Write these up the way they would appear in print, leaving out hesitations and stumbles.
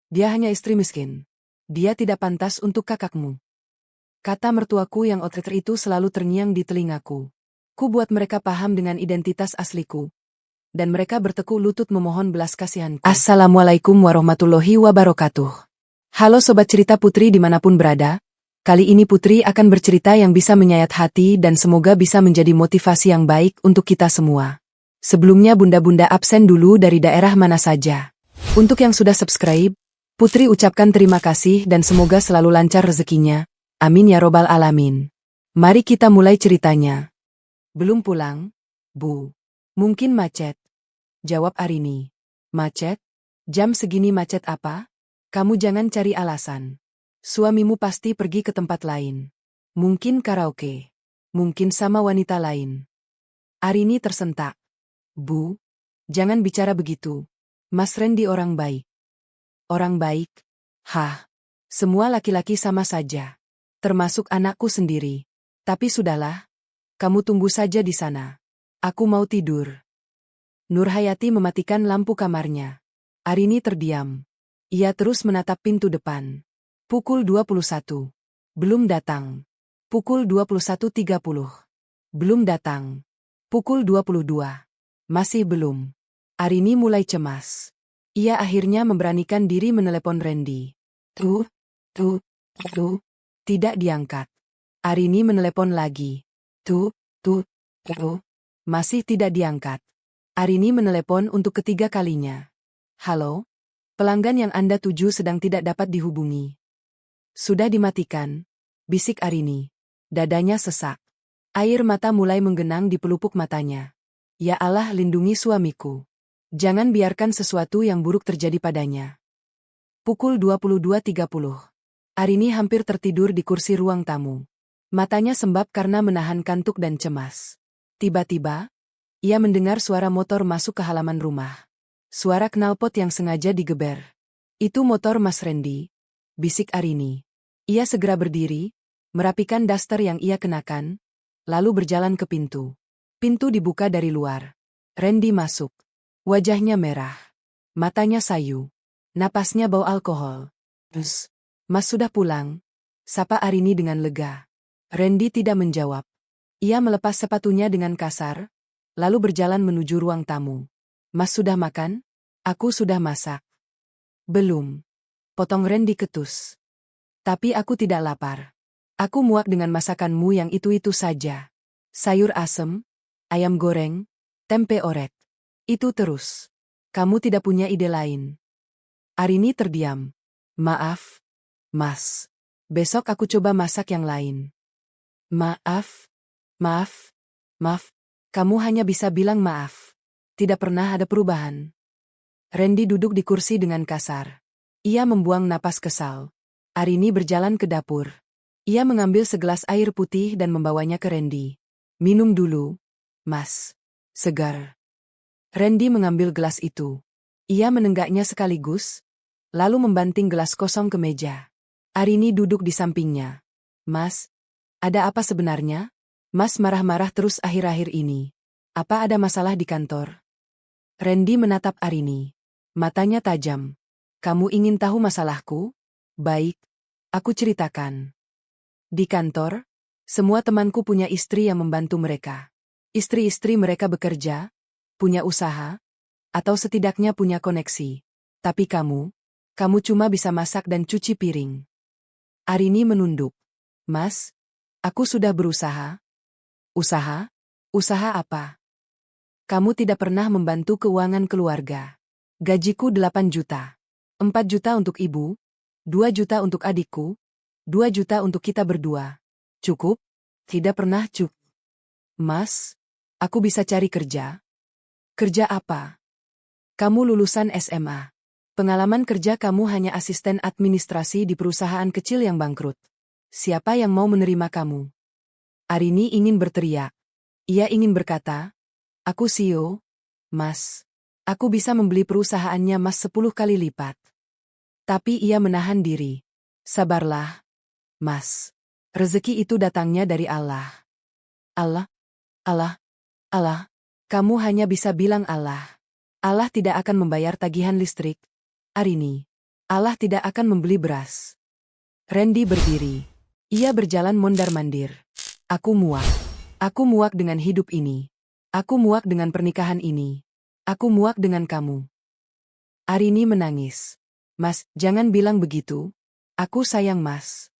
Dia hanya istri miskin. Dia tidak pantas untuk kakakmu. Kata mertuaku yang outsider itu selalu terngiang di telingaku. Ku buat mereka paham dengan identitas asliku. Dan mereka bertekuk lutut memohon belas kasihanku. Assalamualaikum warahmatullahi wabarakatuh. Halo Sobat Cerita Putri dimanapun berada. Kali ini Putri akan bercerita yang bisa menyayat hati dan semoga bisa menjadi motivasi yang baik untuk kita semua. Sebelumnya bunda-bunda absen dulu dari daerah mana saja. Untuk yang sudah subscribe, Putri ucapkan terima kasih dan semoga selalu lancar rezekinya. Amin ya robbal alamin. Mari kita mulai ceritanya. Belum pulang? Bu. Mungkin macet. Jawab Arini. Macet? Jam segini macet apa? Kamu jangan cari alasan. Suamimu pasti pergi ke tempat lain. Mungkin karaoke. Mungkin sama wanita lain. Arini tersentak. Bu, jangan bicara begitu. Mas Randy orang baik. Orang baik? Hah, semua laki-laki sama saja. Termasuk anakku sendiri. Tapi sudahlah. Kamu tunggu saja di sana. Aku mau tidur. Nurhayati mematikan lampu kamarnya. Arini terdiam. Ia terus menatap pintu depan. Pukul 21. Belum datang. Pukul 21.30. Belum datang. Pukul 22. Masih belum. Arini mulai cemas. Ia akhirnya memberanikan diri menelepon Randy. Tuh. Tidak diangkat. Arini menelepon lagi. Tuh. Masih tidak diangkat. Arini menelepon untuk ketiga kalinya. Halo? Pelanggan yang Anda tuju sedang tidak dapat dihubungi. Sudah dimatikan, bisik Arini. Dadanya sesak. Air mata mulai menggenang di pelupuk matanya. Ya Allah, lindungi suamiku. Jangan biarkan sesuatu yang buruk terjadi padanya. Pukul 22.30. Arini hampir tertidur di kursi ruang tamu. Matanya sembab karena menahan kantuk dan cemas. Tiba-tiba, ia mendengar suara motor masuk ke halaman rumah. Suara knalpot yang sengaja digeber. Itu motor Mas Randy, bisik Arini. Ia segera berdiri, merapikan daster yang ia kenakan, lalu berjalan ke pintu. Pintu dibuka dari luar. Randy masuk. Wajahnya merah. Matanya sayu. Napasnya bau alkohol. Mas sudah pulang? Sapa Arini dengan lega. Randy tidak menjawab. Ia melepas sepatunya dengan kasar, lalu berjalan menuju ruang tamu. Mas sudah makan? Aku sudah masak. Belum. Potong Randy ketus. Tapi aku tidak lapar. Aku muak dengan masakanmu yang itu-itu saja. Sayur asem, ayam goreng, tempe orek. Itu terus. Kamu tidak punya ide lain. Arini terdiam. Maaf, Mas. Besok aku coba masak yang lain. Maaf. Kamu hanya bisa bilang maaf. Tidak pernah ada perubahan. Randy duduk di kursi dengan kasar. Ia membuang napas kesal. Arini berjalan ke dapur. Ia mengambil segelas air putih dan membawanya ke Randy. Minum dulu, Mas. Segar. Randy mengambil gelas itu. Ia menenggaknya sekaligus, lalu membanting gelas kosong ke meja. Arini duduk di sampingnya. Mas, ada apa sebenarnya? Mas marah-marah terus akhir-akhir ini. Apa ada masalah di kantor? Randy menatap Arini. Matanya tajam. Kamu ingin tahu masalahku? Baik. Aku ceritakan. Di kantor, semua temanku punya istri yang membantu mereka. Istri-istri mereka bekerja, punya usaha, atau setidaknya punya koneksi. Tapi kamu cuma bisa masak dan cuci piring. Arini menunduk. Mas, aku sudah berusaha. Usaha? Usaha apa? Kamu tidak pernah membantu keuangan keluarga. Gajiku 8 juta. 4 juta untuk ibu, 2 juta untuk adikku, 2 juta untuk kita berdua. Cukup? Tidak pernah cukup. Mas, aku bisa cari kerja. Kerja apa? Kamu lulusan SMA. Pengalaman kerja kamu hanya asisten administrasi di perusahaan kecil yang bangkrut. Siapa yang mau menerima kamu? Arini ingin berteriak. Ia ingin berkata, aku CEO, Mas. Aku bisa membeli perusahaannya Mas 10 kali lipat. Tapi ia menahan diri. Sabarlah, Mas. Rezeki itu datangnya dari Allah. Allah. Kamu hanya bisa bilang Allah. Allah tidak akan membayar tagihan listrik. Arini. Allah tidak akan membeli beras. Randy berdiri. Ia berjalan mondar-mandir. Aku muak. Aku muak dengan hidup ini. Aku muak dengan pernikahan ini. Aku muak dengan kamu. Arini menangis. Mas, jangan bilang begitu. Aku sayang Mas.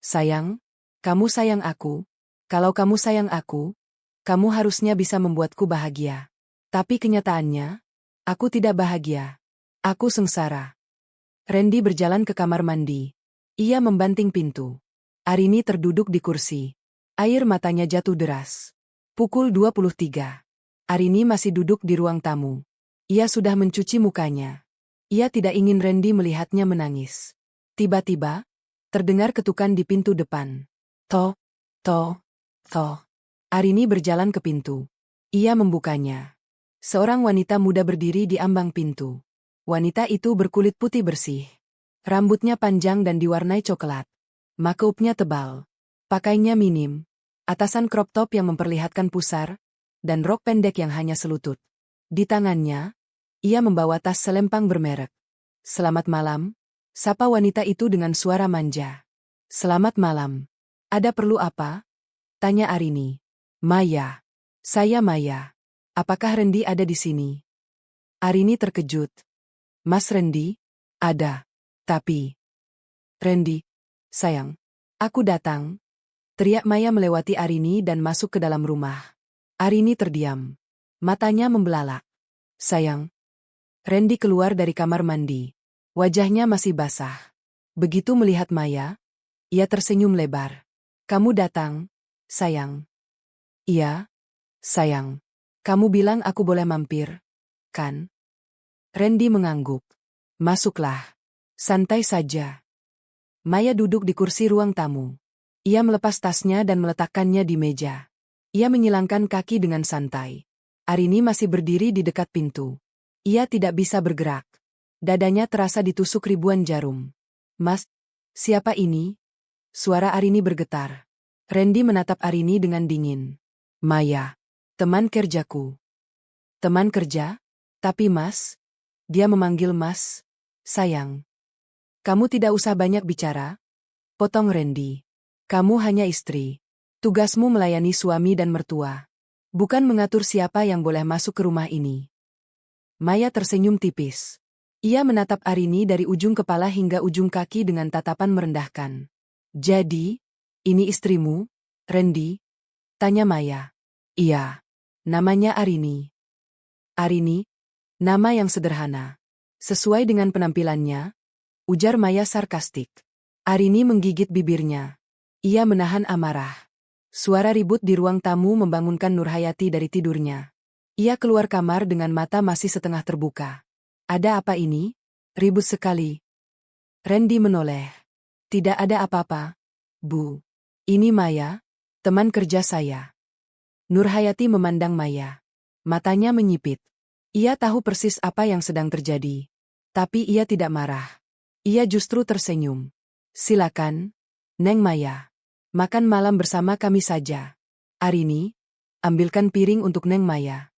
Sayang? Kamu sayang aku? Kalau kamu sayang aku, kamu harusnya bisa membuatku bahagia. Tapi kenyataannya, aku tidak bahagia. Aku sengsara. Randy berjalan ke kamar mandi. Ia membanting pintu. Arini terduduk di kursi. Air matanya jatuh deras. Pukul 23. Arini masih duduk di ruang tamu. Ia sudah mencuci mukanya. Ia tidak ingin Randy melihatnya menangis. Tiba-tiba, terdengar ketukan di pintu depan. Toh, toh, toh. Arini berjalan ke pintu. Ia membukanya. Seorang wanita muda berdiri di ambang pintu. Wanita itu berkulit putih bersih. Rambutnya panjang dan diwarnai coklat. Makeupnya tebal. Pakainya minim. Atasan crop top yang memperlihatkan pusar, dan rok pendek yang hanya selutut. Di tangannya, ia membawa tas selempang bermerek. Selamat malam, sapa wanita itu dengan suara manja. Selamat malam. Ada perlu apa? Tanya Arini. Maya. Saya Maya. Apakah Randy ada di sini? Arini terkejut. Mas Randy? Ada. Tapi. Randy. Sayang. Aku datang. Teriak Maya melewati Arini dan masuk ke dalam rumah. Arini terdiam. Matanya membelalak. Sayang. Randy keluar dari kamar mandi. Wajahnya masih basah. Begitu melihat Maya, ia tersenyum lebar. Kamu datang, sayang. Iya, sayang. Kamu bilang aku boleh mampir, kan? Randy mengangguk. Masuklah. Santai saja. Maya duduk di kursi ruang tamu. Ia melepas tasnya dan meletakkannya di meja. Ia menyilangkan kaki dengan santai. Arini masih berdiri di dekat pintu. Ia tidak bisa bergerak. Dadanya terasa ditusuk ribuan jarum. Mas, siapa ini? Suara Arini bergetar. Randy menatap Arini dengan dingin. Maya, teman kerjaku. Teman kerja? Tapi Mas? Dia memanggil Mas. Sayang. Kamu tidak usah banyak bicara. Potong Randy. Kamu hanya istri. Tugasmu melayani suami dan mertua. Bukan mengatur siapa yang boleh masuk ke rumah ini. Maya tersenyum tipis. Ia menatap Arini dari ujung kepala hingga ujung kaki dengan tatapan merendahkan. Jadi, ini istrimu, Randy? Tanya Maya. Iya. Namanya Arini. Arini? Nama yang sederhana. Sesuai dengan penampilannya, ujar Maya sarkastik. Arini menggigit bibirnya. Ia menahan amarah. Suara ribut di ruang tamu membangunkan Nurhayati dari tidurnya. Ia keluar kamar dengan mata masih setengah terbuka. Ada apa ini? Ribut sekali. Randy menoleh. Tidak ada apa-apa, Bu. Ini Maya, teman kerja saya. Nurhayati memandang Maya. Matanya menyipit. Ia tahu persis apa yang sedang terjadi. Tapi ia tidak marah. Ia justru tersenyum. Silakan, Neng Maya. Makan malam bersama kami saja. Arini, ambilkan piring untuk Neng Maya.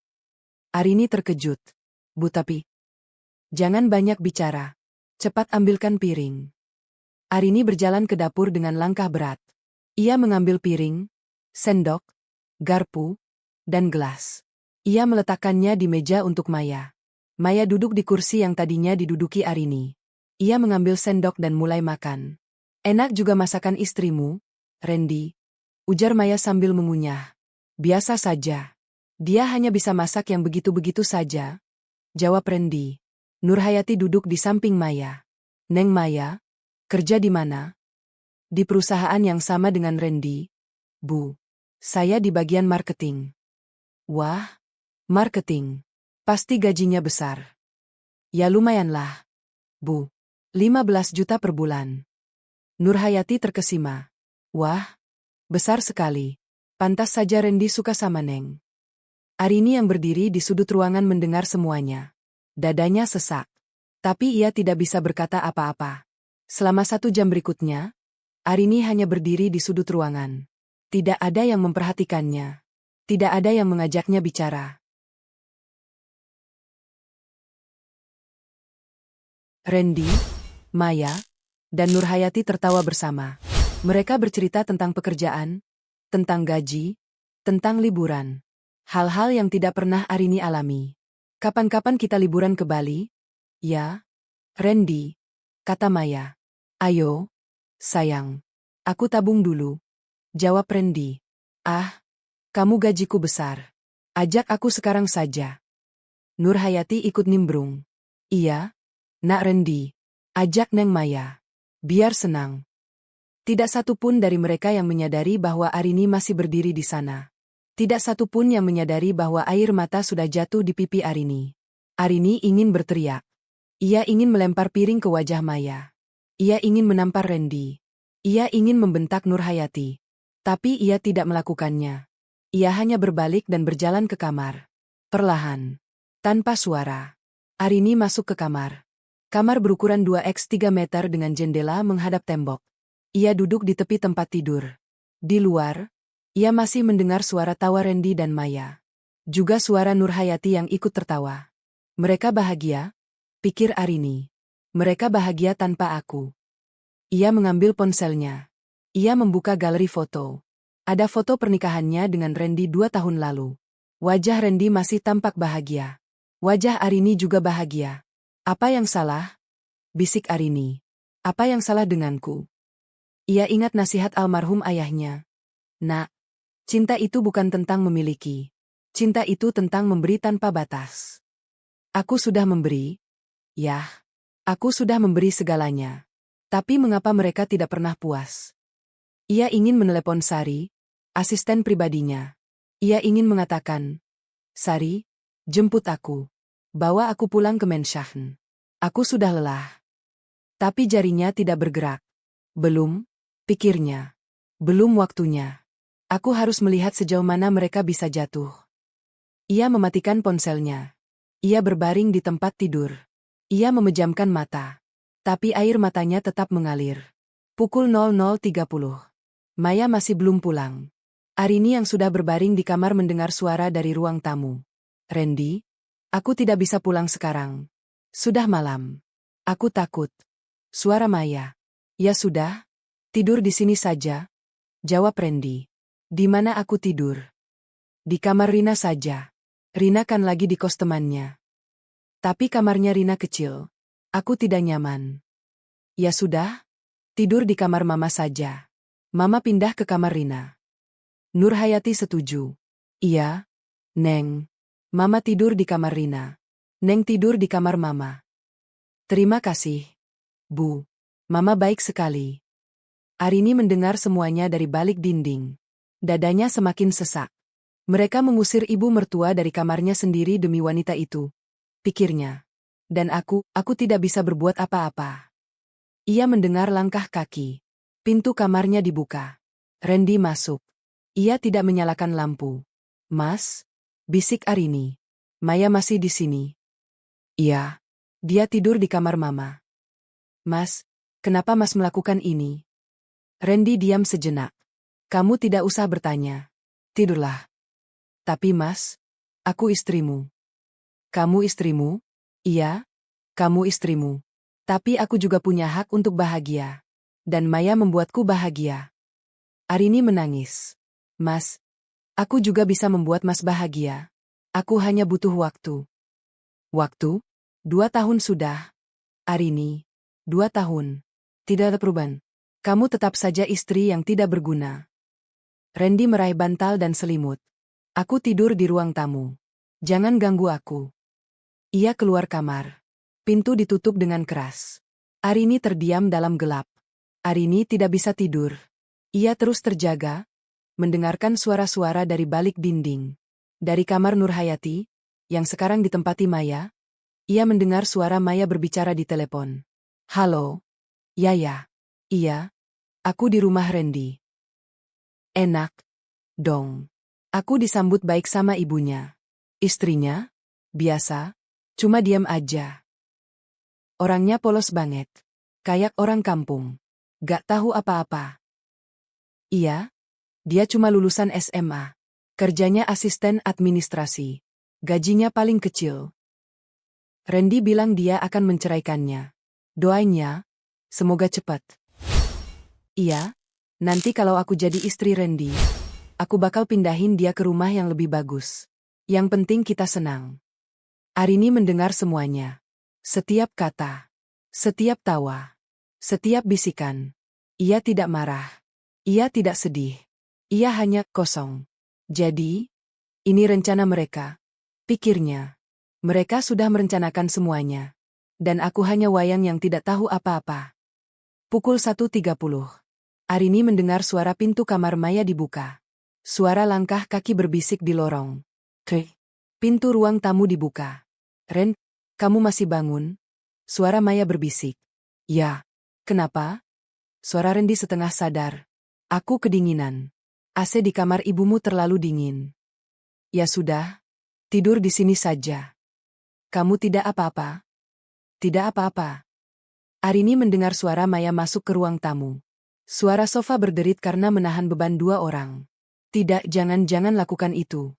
Arini terkejut. Bu tapi. Jangan banyak bicara. Cepat ambilkan piring. Arini berjalan ke dapur dengan langkah berat. Ia mengambil piring, sendok, garpu, dan gelas. Ia meletakkannya di meja untuk Maya. Maya duduk di kursi yang tadinya diduduki Arini. Ia mengambil sendok dan mulai makan. Enak juga masakan istrimu, Randy, ujar Maya sambil mengunyah. Biasa saja. Dia hanya bisa masak yang begitu-begitu saja, jawab Randy. Nurhayati duduk di samping Maya. Neng Maya, kerja di mana? Di perusahaan yang sama dengan Randy, Bu. Saya di bagian marketing. Wah, marketing. Pasti gajinya besar. Ya lumayanlah, Bu. 15 juta per bulan. Nurhayati terkesima. Wah, besar sekali. Pantas saja Randy suka sama Neng. Arini yang berdiri di sudut ruangan mendengar semuanya. Dadanya sesak. Tapi ia tidak bisa berkata apa-apa. Selama 1 jam berikutnya, Arini hanya berdiri di sudut ruangan. Tidak ada yang memperhatikannya. Tidak ada yang mengajaknya bicara. Randy, Maya, dan Nurhayati tertawa bersama. Mereka bercerita tentang pekerjaan, tentang gaji, tentang liburan. Hal-hal yang tidak pernah Arini alami. Kapan-kapan kita liburan ke Bali? Ya, Randy, kata Maya. Ayo, sayang. Aku tabung dulu, jawab Randy. Ah, kamu gajiku besar. Ajak aku sekarang saja. Nurhayati ikut nimbrung. Iya, Nak Randy. Ajak Neng Maya. Biar senang. Tidak satu pun dari mereka yang menyadari bahwa Arini masih berdiri di sana. Tidak satu pun yang menyadari bahwa air mata sudah jatuh di pipi Arini. Arini ingin berteriak. Ia ingin melempar piring ke wajah Maya. Ia ingin menampar Randy. Ia ingin membentak Nurhayati. Tapi ia tidak melakukannya. Ia hanya berbalik dan berjalan ke kamar. Perlahan. Tanpa suara. Arini masuk ke kamar. Kamar berukuran 2x3 meter dengan jendela menghadap tembok. Ia duduk di tepi tempat tidur. Di luar, ia masih mendengar suara tawa Randy dan Maya. Juga suara Nurhayati yang ikut tertawa. Mereka bahagia, pikir Arini. Mereka bahagia tanpa aku. Ia mengambil ponselnya. Ia membuka galeri foto. Ada foto pernikahannya dengan Randy 2 tahun lalu. Wajah Randy masih tampak bahagia. Wajah Arini juga bahagia. Apa yang salah? Bisik Arini. Apa yang salah denganku? Ia ingat nasihat almarhum ayahnya. Nak, cinta itu bukan tentang memiliki. Cinta itu tentang memberi tanpa batas. Aku sudah memberi. Yah, aku sudah memberi segalanya. Tapi mengapa mereka tidak pernah puas? Ia ingin menelepon Sari, asisten pribadinya. Ia ingin mengatakan, Sari, jemput aku. Bawa aku pulang ke Menshahn. Aku sudah lelah. Tapi jarinya tidak bergerak. Belum, pikirnya. Belum waktunya. Aku harus melihat sejauh mana mereka bisa jatuh. Ia mematikan ponselnya. Ia berbaring di tempat tidur. Ia memejamkan mata. Tapi air matanya tetap mengalir. Pukul 00.30. Maya masih belum pulang. Arini yang sudah berbaring di kamar mendengar suara dari ruang tamu. Randy, aku tidak bisa pulang sekarang. Sudah malam. Aku takut. Suara Maya. Ya sudah, tidur di sini saja. Jawab Randy. Di mana aku tidur? Di kamar Rina saja. Rina kan lagi di kos temannya. Tapi kamarnya Rina kecil. Aku tidak nyaman. Ya sudah, tidur di kamar Mama saja. Mama pindah ke kamar Rina. Nurhayati setuju. Iya, Neng. Mama tidur di kamar Rina. Neng tidur di kamar Mama. Terima kasih, Bu. Mama baik sekali. Arini mendengar semuanya dari balik dinding. Dadanya semakin sesak. Mereka mengusir ibu mertua dari kamarnya sendiri demi wanita itu. Pikirnya. Dan aku tidak bisa berbuat apa-apa. Ia mendengar langkah kaki. Pintu kamarnya dibuka. Randy masuk. Ia tidak menyalakan lampu. Mas, bisik Arini. Maya masih di sini. Iya. Dia tidur di kamar Mama. Mas, kenapa Mas melakukan ini? Randy diam sejenak. Kamu tidak usah bertanya. Tidurlah. Tapi Mas, aku istrimu. Kamu istrimu? Iya, kamu istrimu. Tapi aku juga punya hak untuk bahagia. Dan Maya membuatku bahagia. Arini menangis. Mas, aku juga bisa membuat Mas bahagia. Aku hanya butuh waktu. Waktu? 2 tahun sudah. Arini, 2 tahun. Tidak ada perubahan. Kamu tetap saja istri yang tidak berguna. Randy meraih bantal dan selimut. Aku tidur di ruang tamu. Jangan ganggu aku. Ia keluar kamar. Pintu ditutup dengan keras. Arini terdiam dalam gelap. Arini tidak bisa tidur. Ia terus terjaga, mendengarkan suara-suara dari balik dinding. Dari kamar Nurhayati, yang sekarang ditempati Maya, ia mendengar suara Maya berbicara di telepon. Halo? Yaya. Iya. Aku di rumah Randy. Enak. Dong. Aku disambut baik sama ibunya. Istrinya? Biasa. Cuma diam aja. Orangnya polos banget. Kayak orang kampung. Gak tahu apa-apa. Iya. Dia cuma lulusan SMA. Kerjanya asisten administrasi. Gajinya paling kecil. Randy bilang dia akan menceraikannya. Doainnya, Semoga cepat. Iya, nanti kalau aku jadi istri Randy, aku bakal pindahin dia ke rumah yang lebih bagus. Yang penting kita senang. Arini mendengar semuanya. Setiap kata. Setiap tawa. Setiap bisikan. Ia tidak marah. Ia tidak sedih. Ia hanya kosong. Jadi, ini rencana mereka. Pikirnya. Mereka sudah merencanakan semuanya. Dan aku hanya wayang yang tidak tahu apa-apa. Pukul 1.30. Arini mendengar suara pintu kamar Maya dibuka. Suara langkah kaki berbisik di lorong. Pintu ruang tamu dibuka. Ren, kamu masih bangun? Suara Maya berbisik. Ya. Kenapa? Suara Randy setengah sadar. Aku kedinginan. AC di kamar ibumu terlalu dingin. Ya sudah. Tidur di sini saja. Kamu tidak apa-apa? Tidak apa-apa. Arini mendengar suara Maya masuk ke ruang tamu. Suara sofa berderit karena menahan beban dua orang. Tidak, jangan lakukan itu.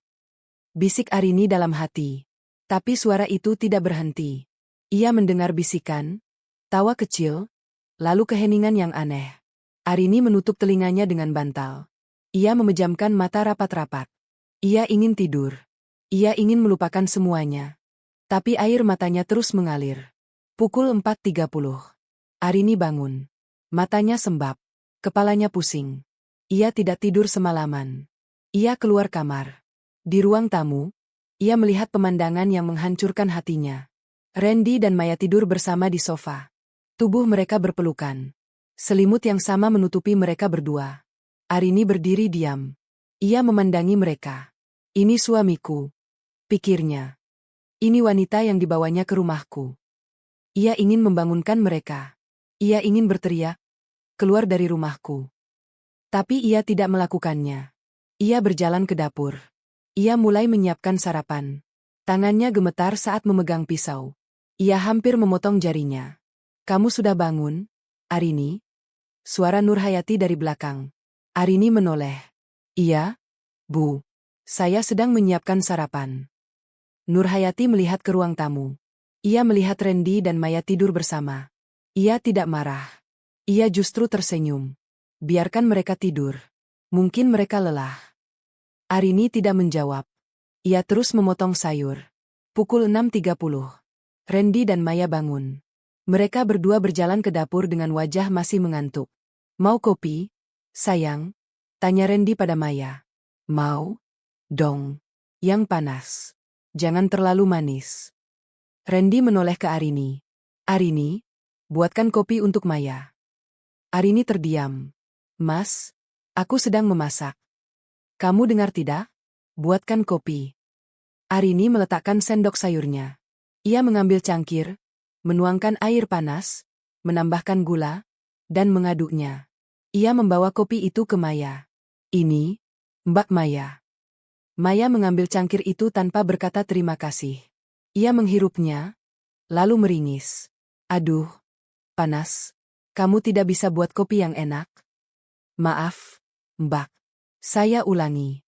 Bisik Arini dalam hati. Tapi suara itu tidak berhenti. Ia mendengar bisikan, tawa kecil, lalu keheningan yang aneh. Arini menutup telinganya dengan bantal. Ia memejamkan mata rapat-rapat. Ia ingin tidur. Ia ingin melupakan semuanya. Tapi air matanya terus mengalir. Pukul 4.30. Arini bangun. Matanya sembab. Kepalanya pusing. Ia tidak tidur semalaman. Ia keluar kamar. Di ruang tamu, ia melihat pemandangan yang menghancurkan hatinya. Randy dan Maya tidur bersama di sofa. Tubuh mereka berpelukan. Selimut yang sama menutupi mereka berdua. Arini berdiri diam. Ia memandangi mereka. Ini suamiku. Pikirnya. Ini wanita yang dibawanya ke rumahku. Ia ingin membangunkan mereka. Ia ingin berteriak, keluar dari rumahku. Tapi ia tidak melakukannya. Ia berjalan ke dapur. Ia mulai menyiapkan sarapan. Tangannya gemetar saat memegang pisau. Ia hampir memotong jarinya. Kamu sudah bangun, Arini? Suara Nurhayati dari belakang. Arini menoleh. Iya, Bu. Saya sedang menyiapkan sarapan. Nurhayati melihat ke ruang tamu. Ia melihat Randy dan Maya tidur bersama. Ia tidak marah. Ia justru tersenyum. Biarkan mereka tidur. Mungkin mereka lelah. Arini tidak menjawab. Ia terus memotong sayur. Pukul 6.30. Randy dan Maya bangun. Mereka berdua berjalan ke dapur dengan wajah masih mengantuk. Mau kopi? Sayang? Tanya Randy pada Maya. Mau? Dong. Yang panas. Jangan terlalu manis. Randy menoleh ke Arini. Arini, buatkan kopi untuk Maya. Arini terdiam. Mas, aku sedang memasak. Kamu dengar tidak? Buatkan kopi. Arini meletakkan sendok sayurnya. Ia mengambil cangkir, menuangkan air panas, menambahkan gula, dan mengaduknya. Ia membawa kopi itu ke Maya. Ini, Mbak Maya. Maya mengambil cangkir itu tanpa berkata terima kasih. Ia menghirupnya, lalu meringis. Aduh, panas. Kamu tidak bisa buat kopi yang enak? Maaf, Mbak. Saya ulangi.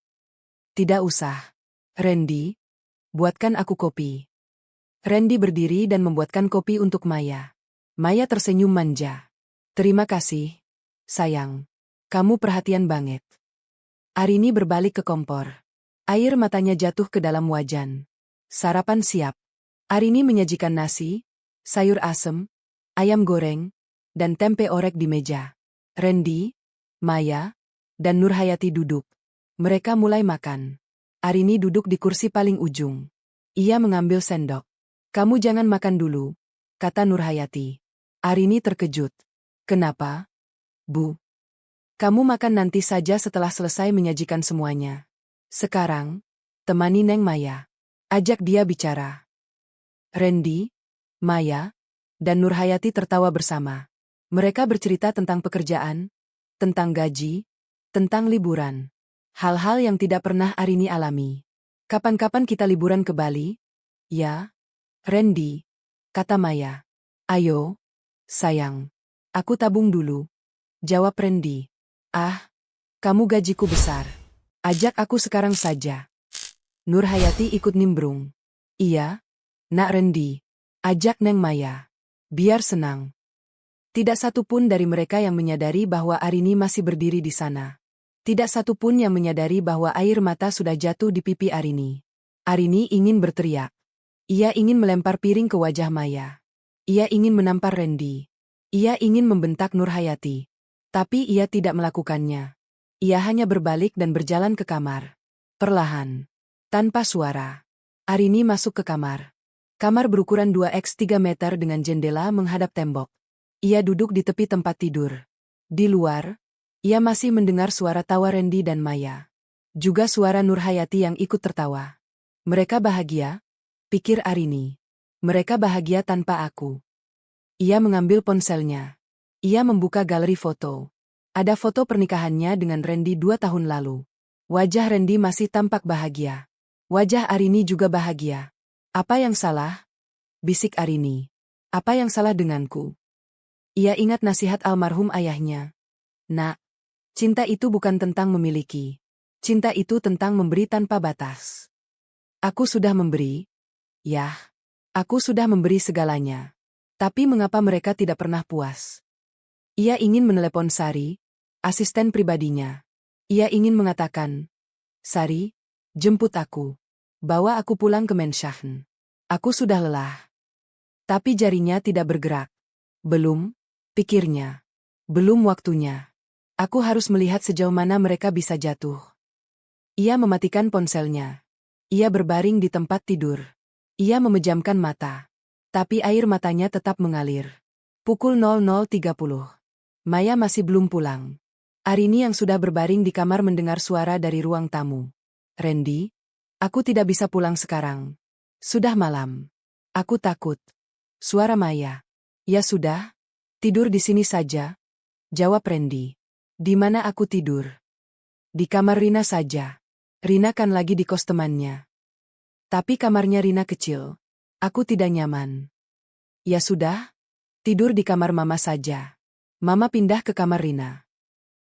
Tidak usah. Randy, buatkan aku kopi. Randy berdiri dan membuatkan kopi untuk Maya. Maya tersenyum manja. Terima kasih, sayang. Kamu perhatian banget. Arini berbalik ke kompor. Air matanya jatuh ke dalam wajan. Sarapan siap. Arini menyajikan nasi, sayur asem, ayam goreng, dan tempe orek di meja. Randy, Maya, dan Nurhayati duduk. Mereka mulai makan. Arini duduk di kursi paling ujung. Ia mengambil sendok. Kamu jangan makan dulu, kata Nurhayati. Arini terkejut. Kenapa? Bu. Kamu makan nanti saja setelah selesai menyajikan semuanya. Sekarang, temani Neng Maya. Ajak dia bicara. Randy, Maya, dan Nurhayati tertawa bersama. Mereka bercerita tentang pekerjaan, tentang gaji, tentang liburan. Hal-hal yang tidak pernah Arini alami. Kapan-kapan kita liburan ke Bali? Ya, Randy, kata Maya. Ayo, sayang. Aku tabung dulu. Jawab Randy. Ah, kamu gajiku besar. Ajak aku sekarang saja. Nurhayati ikut nimbrung. Iya, Nak Randy. Ajak Neng Maya. Biar senang. Tidak satu pun dari mereka yang menyadari bahwa Arini masih berdiri di sana. Tidak satu pun yang menyadari bahwa air mata sudah jatuh di pipi Arini. Arini ingin berteriak. Ia ingin melempar piring ke wajah Maya. Ia ingin menampar Randy. Ia ingin membentak Nurhayati. Tapi ia tidak melakukannya. Ia hanya berbalik dan berjalan ke kamar. Perlahan. Tanpa suara. Arini masuk ke kamar. Kamar berukuran 2x3 meter dengan jendela menghadap tembok. Ia duduk di tepi tempat tidur. Di luar, ia masih mendengar suara tawa Randy dan Maya. Juga suara Nurhayati yang ikut tertawa. Mereka bahagia, pikir Arini. Mereka bahagia tanpa aku. Ia mengambil ponselnya. Ia membuka galeri foto. Ada foto pernikahannya dengan Randy 2 tahun lalu. Wajah Randy masih tampak bahagia. Wajah Arini juga bahagia. Apa yang salah? Bisik Arini. Apa yang salah denganku? Ia ingat nasihat almarhum ayahnya. Nak, cinta itu bukan tentang memiliki. Cinta itu tentang memberi tanpa batas. Aku sudah memberi. Yah, aku sudah memberi segalanya. Tapi mengapa mereka tidak pernah puas? Ia ingin menelepon Sari, asisten pribadinya. Ia ingin mengatakan, Sari, jemput aku. Bawa aku pulang ke Menschachten. Aku sudah lelah. Tapi jarinya tidak bergerak. Belum, pikirnya. Belum waktunya. Aku harus melihat sejauh mana mereka bisa jatuh. Ia mematikan ponselnya. Ia berbaring di tempat tidur. Ia memejamkan mata. Tapi air matanya tetap mengalir. Pukul 00.30. Maya masih belum pulang. Arini yang sudah berbaring di kamar mendengar suara dari ruang tamu. Randy, aku tidak bisa pulang sekarang. Sudah malam. Aku takut. Suara Maya. Ya sudah, tidur di sini saja. Jawab Randy. Di mana aku tidur? Di kamar Rina saja. Rina kan lagi di kos temannya. Tapi kamarnya Rina kecil. Aku tidak nyaman. Ya sudah, tidur di kamar Mama saja. Mama pindah ke kamar Rina.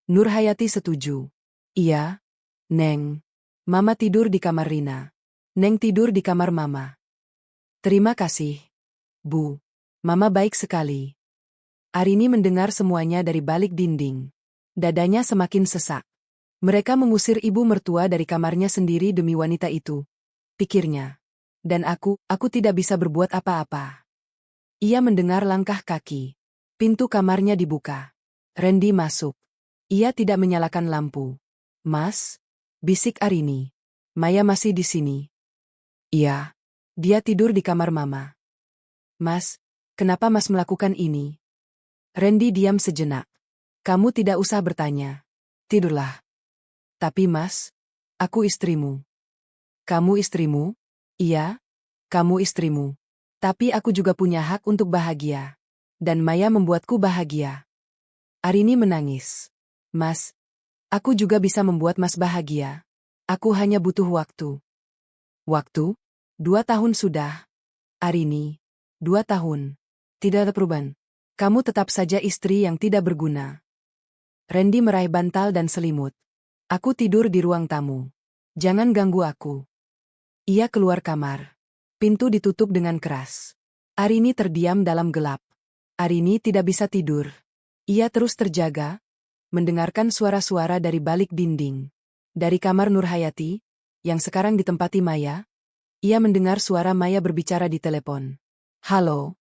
Nurhayati setuju. Iya, Neng. Mama tidur di kamar Rina. Neng tidur di kamar Mama. Terima kasih, Bu. Mama baik sekali. Arini mendengar semuanya dari balik dinding. Dadanya semakin sesak. Mereka mengusir ibu mertua dari kamarnya sendiri demi wanita itu. Pikirnya. Dan aku tidak bisa berbuat apa-apa. Ia mendengar langkah kaki. Pintu kamarnya dibuka. Randy masuk. Ia tidak menyalakan lampu. Mas, bisik Arini. Maya masih di sini. Iya. Dia tidur di kamar Mama. Mas, kenapa Mas melakukan ini? Randy diam sejenak. Kamu tidak usah bertanya. Tidurlah. Tapi Mas, aku istrimu. Kamu istrimu? Iya, kamu istrimu. Tapi aku juga punya hak untuk bahagia. Dan Maya membuatku bahagia. Arini menangis. Mas, aku juga bisa membuat Mas bahagia. Aku hanya butuh waktu. Waktu? 2 tahun sudah. Arini, 2 tahun. Tidak ada perubahan. Kamu tetap saja istri yang tidak berguna. Randy meraih bantal dan selimut. Aku tidur di ruang tamu. Jangan ganggu aku. Ia keluar kamar. Pintu ditutup dengan keras. Arini terdiam dalam gelap. Arini tidak bisa tidur. Ia terus terjaga, mendengarkan suara-suara dari balik dinding. Dari kamar Nurhayati, yang sekarang ditempati Maya, ia mendengar suara Maya berbicara di telepon. Halo?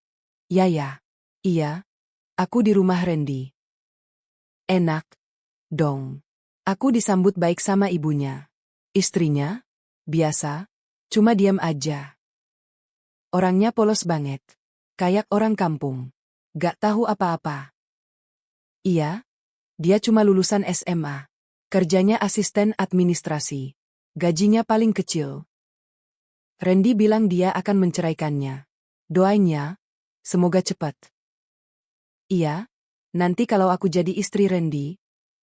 Yaya. Iya. Aku di rumah Randy. Enak. Dong. Aku disambut baik sama ibunya. Istrinya? Biasa. Cuma diam aja. Orangnya polos banget. Kayak orang kampung. Gak tahu apa-apa. Iya. Dia cuma lulusan SMA. Kerjanya asisten administrasi. Gajinya paling kecil. Randy bilang dia akan menceraikannya. Doanya, semoga cepat. Iya. Nanti kalau aku jadi istri Randy,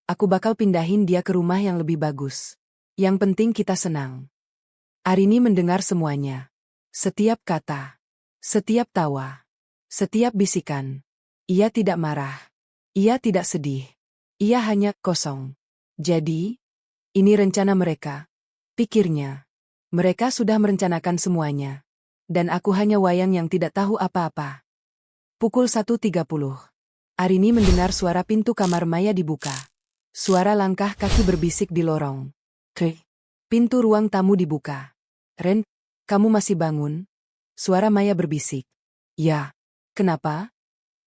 aku bakal pindahin dia ke rumah yang lebih bagus. Yang penting kita senang. Arini mendengar semuanya. Setiap kata. Setiap tawa. Setiap bisikan. Ia tidak marah. Ia tidak sedih. Ia hanya kosong. Jadi, ini rencana mereka. Pikirnya. Mereka sudah merencanakan semuanya. Dan aku hanya wayang yang tidak tahu apa-apa. Pukul 1.30. Arini mendengar suara pintu kamar Maya dibuka. Suara langkah kaki berbisik di lorong. Kek. Pintu ruang tamu dibuka. Ren, kamu masih bangun? Suara Maya berbisik. Ya. Kenapa?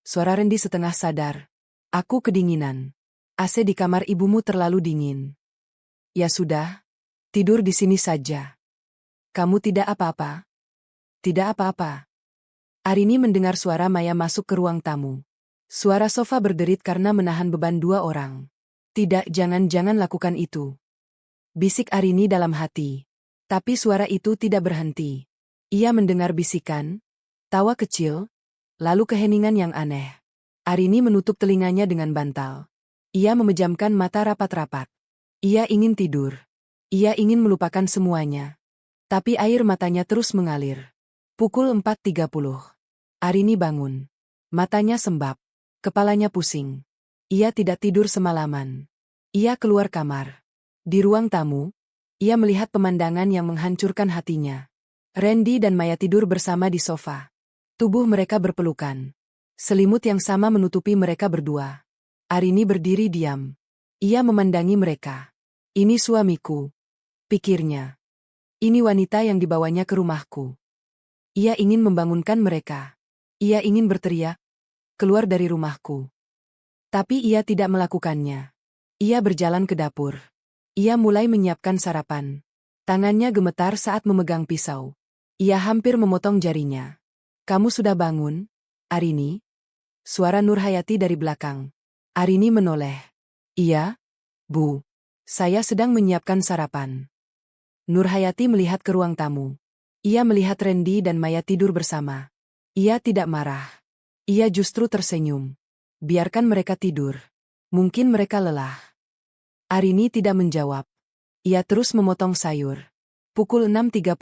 Suara Rendi setengah sadar. Aku kedinginan. AC di kamar ibumu terlalu dingin. Ya sudah. Tidur di sini saja. Kamu tidak apa-apa? Tidak apa-apa. Arini mendengar suara Maya masuk ke ruang tamu. Suara sofa berderit karena menahan beban dua orang. Tidak, jangan lakukan itu. Bisik Arini dalam hati. Tapi suara itu tidak berhenti. Ia mendengar bisikan, tawa kecil, lalu keheningan yang aneh. Arini menutup telinganya dengan bantal. Ia memejamkan mata rapat-rapat. Ia ingin tidur. Ia ingin melupakan semuanya. Tapi air matanya terus mengalir. Pukul 4.30. Arini bangun. Matanya sembab. Kepalanya pusing. Ia tidak tidur semalaman. Ia keluar kamar. Di ruang tamu, ia melihat pemandangan yang menghancurkan hatinya. Randy dan Maya tidur bersama di sofa. Tubuh mereka berpelukan. Selimut yang sama menutupi mereka berdua. Arini berdiri diam. Ia memandangi mereka. Ini suamiku, pikirnya. Ini wanita yang dibawanya ke rumahku. Ia ingin membangunkan mereka. Ia ingin berteriak, keluar dari rumahku. Tapi ia tidak melakukannya. Ia berjalan ke dapur. Ia mulai menyiapkan sarapan. Tangannya gemetar saat memegang pisau. Ia hampir memotong jarinya. Kamu sudah bangun, Arini? Suara Nurhayati dari belakang. Arini menoleh. Iya, Bu. Saya sedang menyiapkan sarapan. Nurhayati melihat ke ruang tamu. Ia melihat Randy dan Maya tidur bersama. Ia tidak marah. Ia justru tersenyum. Biarkan mereka tidur. Mungkin mereka lelah. Arini tidak menjawab. Ia terus memotong sayur. Pukul 6.30.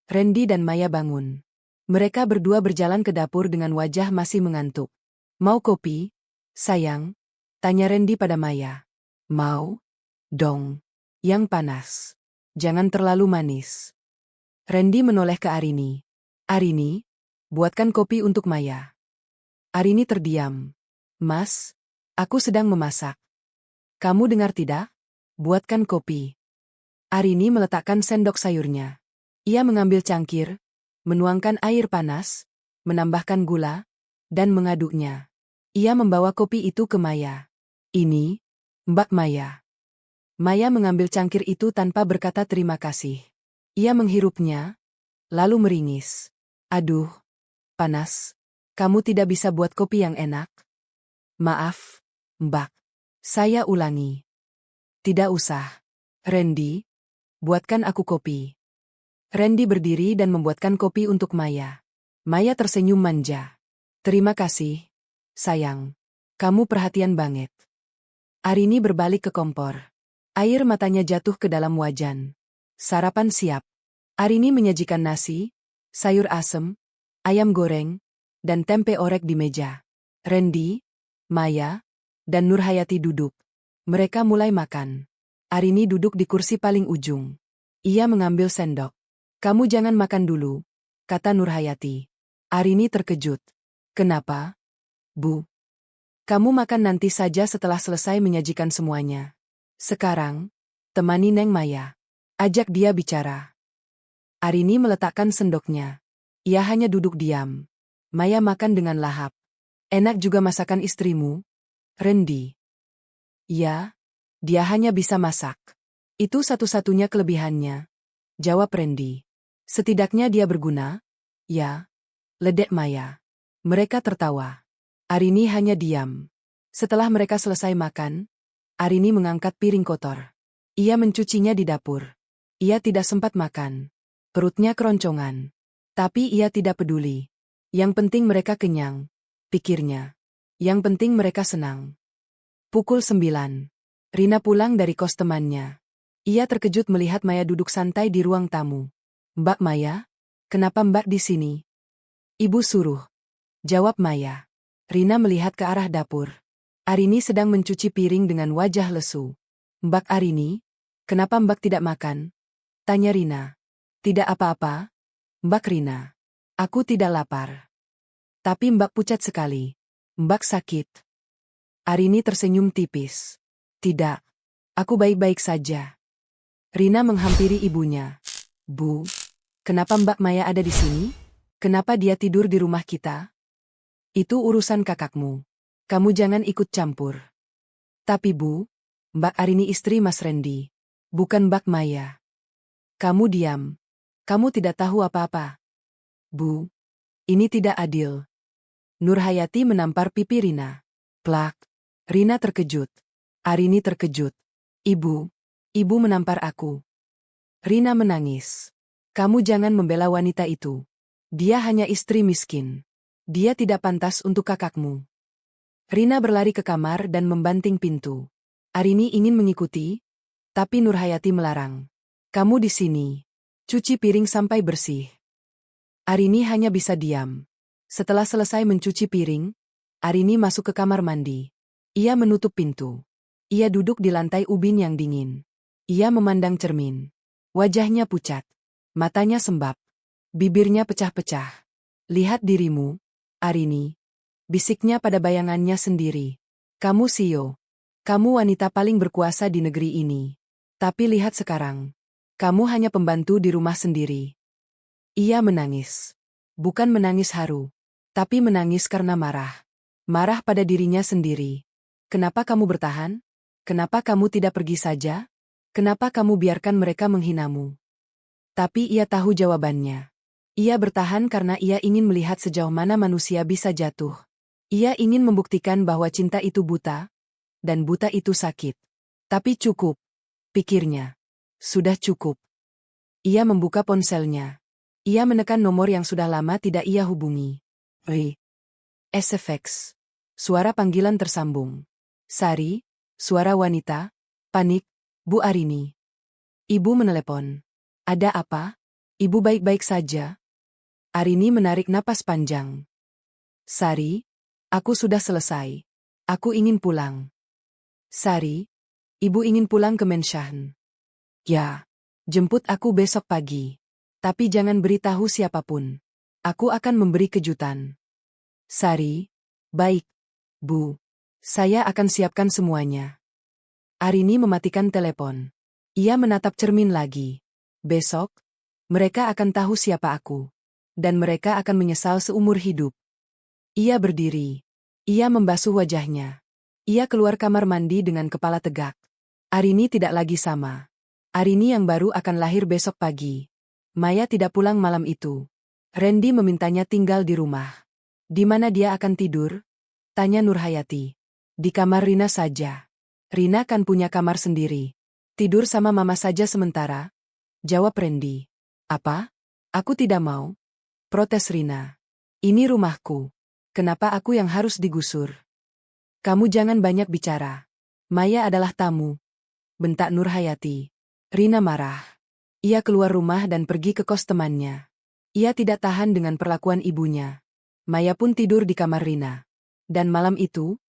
Randy dan Maya bangun. Mereka berdua berjalan ke dapur dengan wajah masih mengantuk. Mau kopi, sayang? Tanya Randy pada Maya. Mau? Dong. Yang panas. Jangan terlalu manis. Randy menoleh ke Arini. Arini, buatkan kopi untuk Maya. Arini terdiam. Mas, aku sedang memasak. Kamu dengar tidak? Buatkan kopi. Arini meletakkan sendok sayurnya. Ia mengambil cangkir, menuangkan air panas, menambahkan gula, dan mengaduknya. Ia membawa kopi itu ke Maya. Ini, Mbak Maya. Maya mengambil cangkir itu tanpa berkata terima kasih. Ia menghirupnya, lalu meringis. Aduh, panas. Kamu tidak bisa buat kopi yang enak? Maaf, Mbak. Saya ulangi. Tidak usah. Randy, buatkan aku kopi. Randy berdiri dan membuatkan kopi untuk Maya. Maya tersenyum manja. Terima kasih, sayang. Kamu perhatian banget. Arini berbalik ke kompor. Air matanya jatuh ke dalam wajan. Sarapan siap. Arini menyajikan nasi, sayur asem, ayam goreng, dan tempe orek di meja. Randy, Maya, dan Nurhayati duduk. Mereka mulai makan. Arini duduk di kursi paling ujung. Ia mengambil sendok. Kamu jangan makan dulu, kata Nurhayati. Arini terkejut. Kenapa? Bu. Kamu makan nanti saja setelah selesai menyajikan semuanya. Sekarang, temani Neng Maya. Ajak dia bicara. Arini meletakkan sendoknya. Ia hanya duduk diam. Maya makan dengan lahap. Enak juga masakan istrimu, Randy. Ya, dia hanya bisa masak. Itu satu-satunya kelebihannya, jawab Randy. Setidaknya dia berguna, ya, ledek Maya. Mereka tertawa. Arini hanya diam. Setelah mereka selesai makan, Arini mengangkat piring kotor. Ia mencucinya di dapur. Ia tidak sempat makan. Perutnya keroncongan. Tapi ia tidak peduli. Yang penting mereka kenyang, pikirnya. Yang penting mereka senang. Pukul 9. Rina pulang dari kos temannya. Ia terkejut melihat Maya duduk santai di ruang tamu. Mbak Maya, kenapa Mbak di sini? Ibu suruh, jawab Maya. Rina melihat ke arah dapur. Arini sedang mencuci piring dengan wajah lesu. Mbak Arini, kenapa Mbak tidak makan? Tanya Rina. Tidak apa-apa, Mbak Rina. Aku tidak lapar. Tapi Mbak pucat sekali. Mbak sakit. Arini tersenyum tipis. Tidak. Aku baik-baik saja. Rina menghampiri ibunya. Bu, kenapa Mbak Maya ada di sini? Kenapa dia tidur di rumah kita? Itu urusan kakakmu. Kamu jangan ikut campur. Tapi Bu, Mbak Arini istri Mas Randy. Bukan Mbak Maya. Kamu diam. Kamu tidak tahu apa-apa. Bu, ini tidak adil. Nurhayati menampar pipi Rina. Plak. Rina terkejut. Arini terkejut. Ibu, ibu menampar aku. Rina menangis. Kamu jangan membela wanita itu. Dia hanya istri miskin. Dia tidak pantas untuk kakakmu. Rina berlari ke kamar dan membanting pintu. Arini ingin mengikuti, tapi Nurhayati melarang. Kamu di sini. Cuci piring sampai bersih. Arini hanya bisa diam. Setelah selesai mencuci piring, Arini masuk ke kamar mandi. Ia menutup pintu. Ia duduk di lantai ubin yang dingin. Ia memandang cermin. Wajahnya pucat. Matanya sembab. Bibirnya pecah-pecah. Lihat dirimu, Arini. Bisiknya pada bayangannya sendiri. Kamu Sio. Kamu wanita paling berkuasa di negeri ini. Tapi lihat sekarang. Kamu hanya pembantu di rumah sendiri. Ia menangis. Bukan menangis haru. Tapi menangis karena marah. Marah pada dirinya sendiri. Kenapa kamu bertahan? Kenapa kamu tidak pergi saja? Kenapa kamu biarkan mereka menghinamu? Tapi ia tahu jawabannya. Ia bertahan karena ia ingin melihat sejauh mana manusia bisa jatuh. Ia ingin membuktikan bahwa cinta itu buta, dan buta itu sakit. Tapi cukup, pikirnya. Sudah cukup. Ia membuka ponselnya. Ia menekan nomor yang sudah lama tidak ia hubungi. SFX. Suara panggilan tersambung. Sari, suara wanita, panik, Bu Arini. Ibu menelepon. Ada apa? Ibu baik-baik saja? Arini menarik napas panjang. Sari, aku sudah selesai. Aku ingin pulang. Sari, ibu ingin pulang ke Menshahen. Ya, jemput aku besok pagi. Tapi jangan beritahu siapapun. Aku akan memberi kejutan. Sari, baik, Bu. Saya akan siapkan semuanya. Arini mematikan telepon. Ia menatap cermin lagi. Besok, mereka akan tahu siapa aku. Dan mereka akan menyesal seumur hidup. Ia berdiri. Ia membasuh wajahnya. Ia keluar kamar mandi dengan kepala tegak. Arini tidak lagi sama. Arini yang baru akan lahir besok pagi. Maya tidak pulang malam itu. Randy memintanya tinggal di rumah. Di mana dia akan tidur? Tanya Nurhayati. Di kamar Rina saja. Rina kan punya kamar sendiri. Tidur sama mama saja sementara. Jawab Randy. Apa? Aku tidak mau. Protes Rina. Ini rumahku. Kenapa aku yang harus digusur? Kamu jangan banyak bicara. Maya adalah tamu. Bentak Nurhayati. Rina marah. Ia keluar rumah dan pergi ke kos temannya. Ia tidak tahan dengan perlakuan ibunya. Maya pun tidur di kamar Rina. Dan malam itu,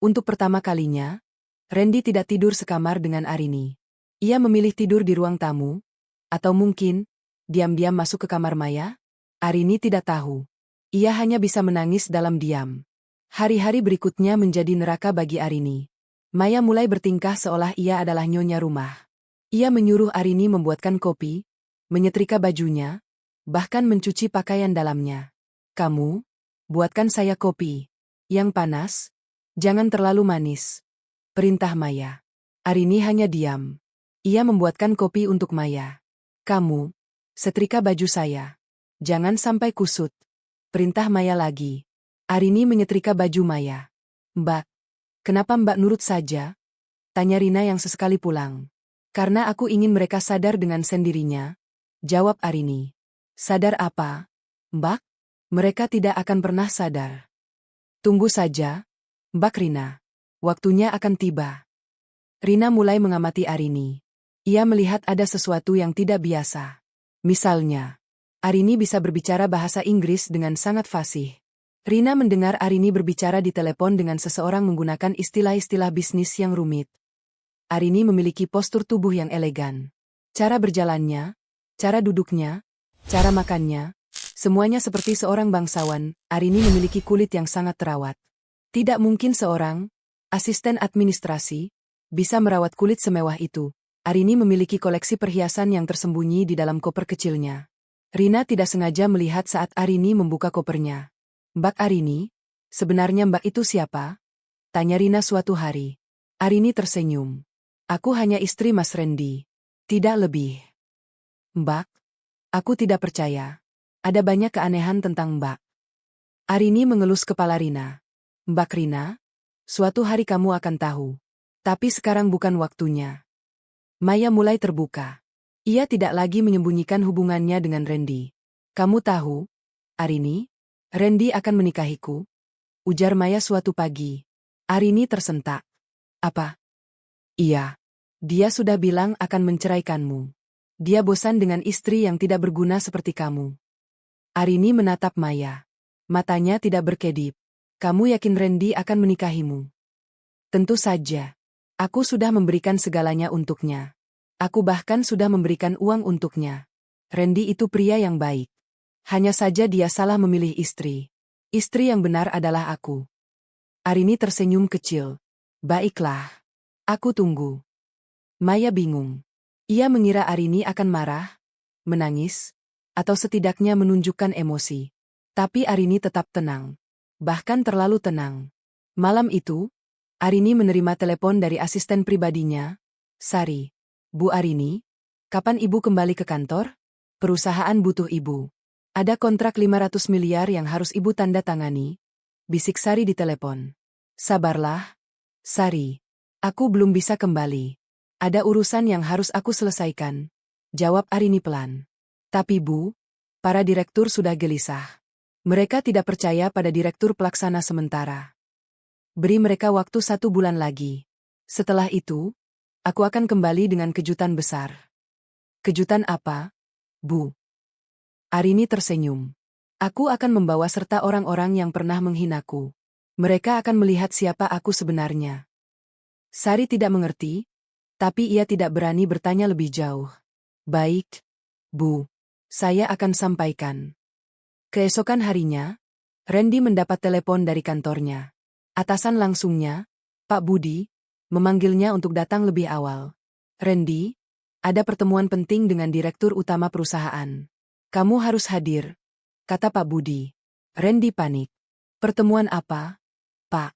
untuk pertama kalinya, Randy tidak tidur sekamar dengan Arini. Ia memilih tidur di ruang tamu, atau mungkin, diam-diam masuk ke kamar Maya? Arini tidak tahu. Ia hanya bisa menangis dalam diam. Hari-hari berikutnya menjadi neraka bagi Arini. Maya mulai bertingkah seolah ia adalah nyonya rumah. Ia menyuruh Arini membuatkan kopi, menyetrika bajunya, bahkan mencuci pakaian dalamnya. Kamu, buatkan saya kopi. Yang panas, jangan terlalu manis. Perintah Maya. Arini hanya diam. Ia membuatkan kopi untuk Maya. Kamu, setrika baju saya. Jangan sampai kusut. Perintah Maya lagi. Arini menyetrika baju Maya. Mbak, kenapa Mbak nurut saja? Tanya Rina yang sesekali pulang. Karena aku ingin mereka sadar dengan sendirinya. Jawab Arini. Sadar apa? Mbak? Mereka tidak akan pernah sadar. Tunggu saja, Mbak Rina. Waktunya akan tiba. Rina mulai mengamati Arini. Ia melihat ada sesuatu yang tidak biasa. Misalnya, Arini bisa berbicara bahasa Inggris dengan sangat fasih. Rina mendengar Arini berbicara di telepon dengan seseorang menggunakan istilah-istilah bisnis yang rumit. Arini memiliki postur tubuh yang elegan. Cara berjalannya, cara duduknya, cara makannya, semuanya seperti seorang bangsawan. Arini memiliki kulit yang sangat terawat. Tidak mungkin seorang Asisten administrasi, bisa merawat kulit semewah itu. Arini memiliki koleksi perhiasan yang tersembunyi di dalam koper kecilnya. Rina tidak sengaja melihat saat Arini membuka kopernya. Mbak Arini, sebenarnya Mbak itu siapa? Tanya Rina suatu hari. Arini tersenyum. Aku hanya istri Mas Randy. Tidak lebih. Mbak, aku tidak percaya. Ada banyak keanehan tentang Mbak. Arini mengelus kepala Rina. Mbak Rina, suatu hari kamu akan tahu. Tapi sekarang bukan waktunya. Maya mulai terbuka. Ia tidak lagi menyembunyikan hubungannya dengan Randy. Kamu tahu, Arini, Randy akan menikahiku? Ujar Maya suatu pagi. Arini tersentak. Apa? Iya. Dia sudah bilang akan menceraikanmu. Dia bosan dengan istri yang tidak berguna seperti kamu. Arini menatap Maya. Matanya tidak berkedip. Kamu yakin Randy akan menikahimu? Tentu saja. Aku sudah memberikan segalanya untuknya. Aku bahkan sudah memberikan uang untuknya. Randy itu pria yang baik. Hanya saja dia salah memilih istri. Istri yang benar adalah aku. Arini tersenyum kecil. Baiklah. Aku tunggu. Maya bingung. Ia mengira Arini akan marah, menangis, atau setidaknya menunjukkan emosi. Tapi Arini tetap tenang. Bahkan terlalu tenang. Malam itu, Arini menerima telepon dari asisten pribadinya. Sari. Bu Arini, kapan ibu kembali ke kantor? Perusahaan butuh ibu. Ada kontrak 500 miliar yang harus ibu tanda tangani. Bisik Sari di telepon. Sabarlah, Sari. Aku belum bisa kembali. Ada urusan yang harus aku selesaikan. Jawab Arini pelan. Tapi Bu, para direktur sudah gelisah. Mereka tidak percaya pada direktur pelaksana sementara. Beri mereka waktu 1 bulan lagi. Setelah itu, aku akan kembali dengan kejutan besar. Kejutan apa, Bu? Arini tersenyum. Aku akan membawa serta orang-orang yang pernah menghinaku. Mereka akan melihat siapa aku sebenarnya. Sari tidak mengerti, tapi ia tidak berani bertanya lebih jauh. Baik, Bu. Saya akan sampaikan. Keesokan harinya, Randy mendapat telepon dari kantornya. Atasan langsungnya, Pak Budi, memanggilnya untuk datang lebih awal. Randy, ada pertemuan penting dengan direktur utama perusahaan. Kamu harus hadir, kata Pak Budi. Randy panik. Pertemuan apa, Pak?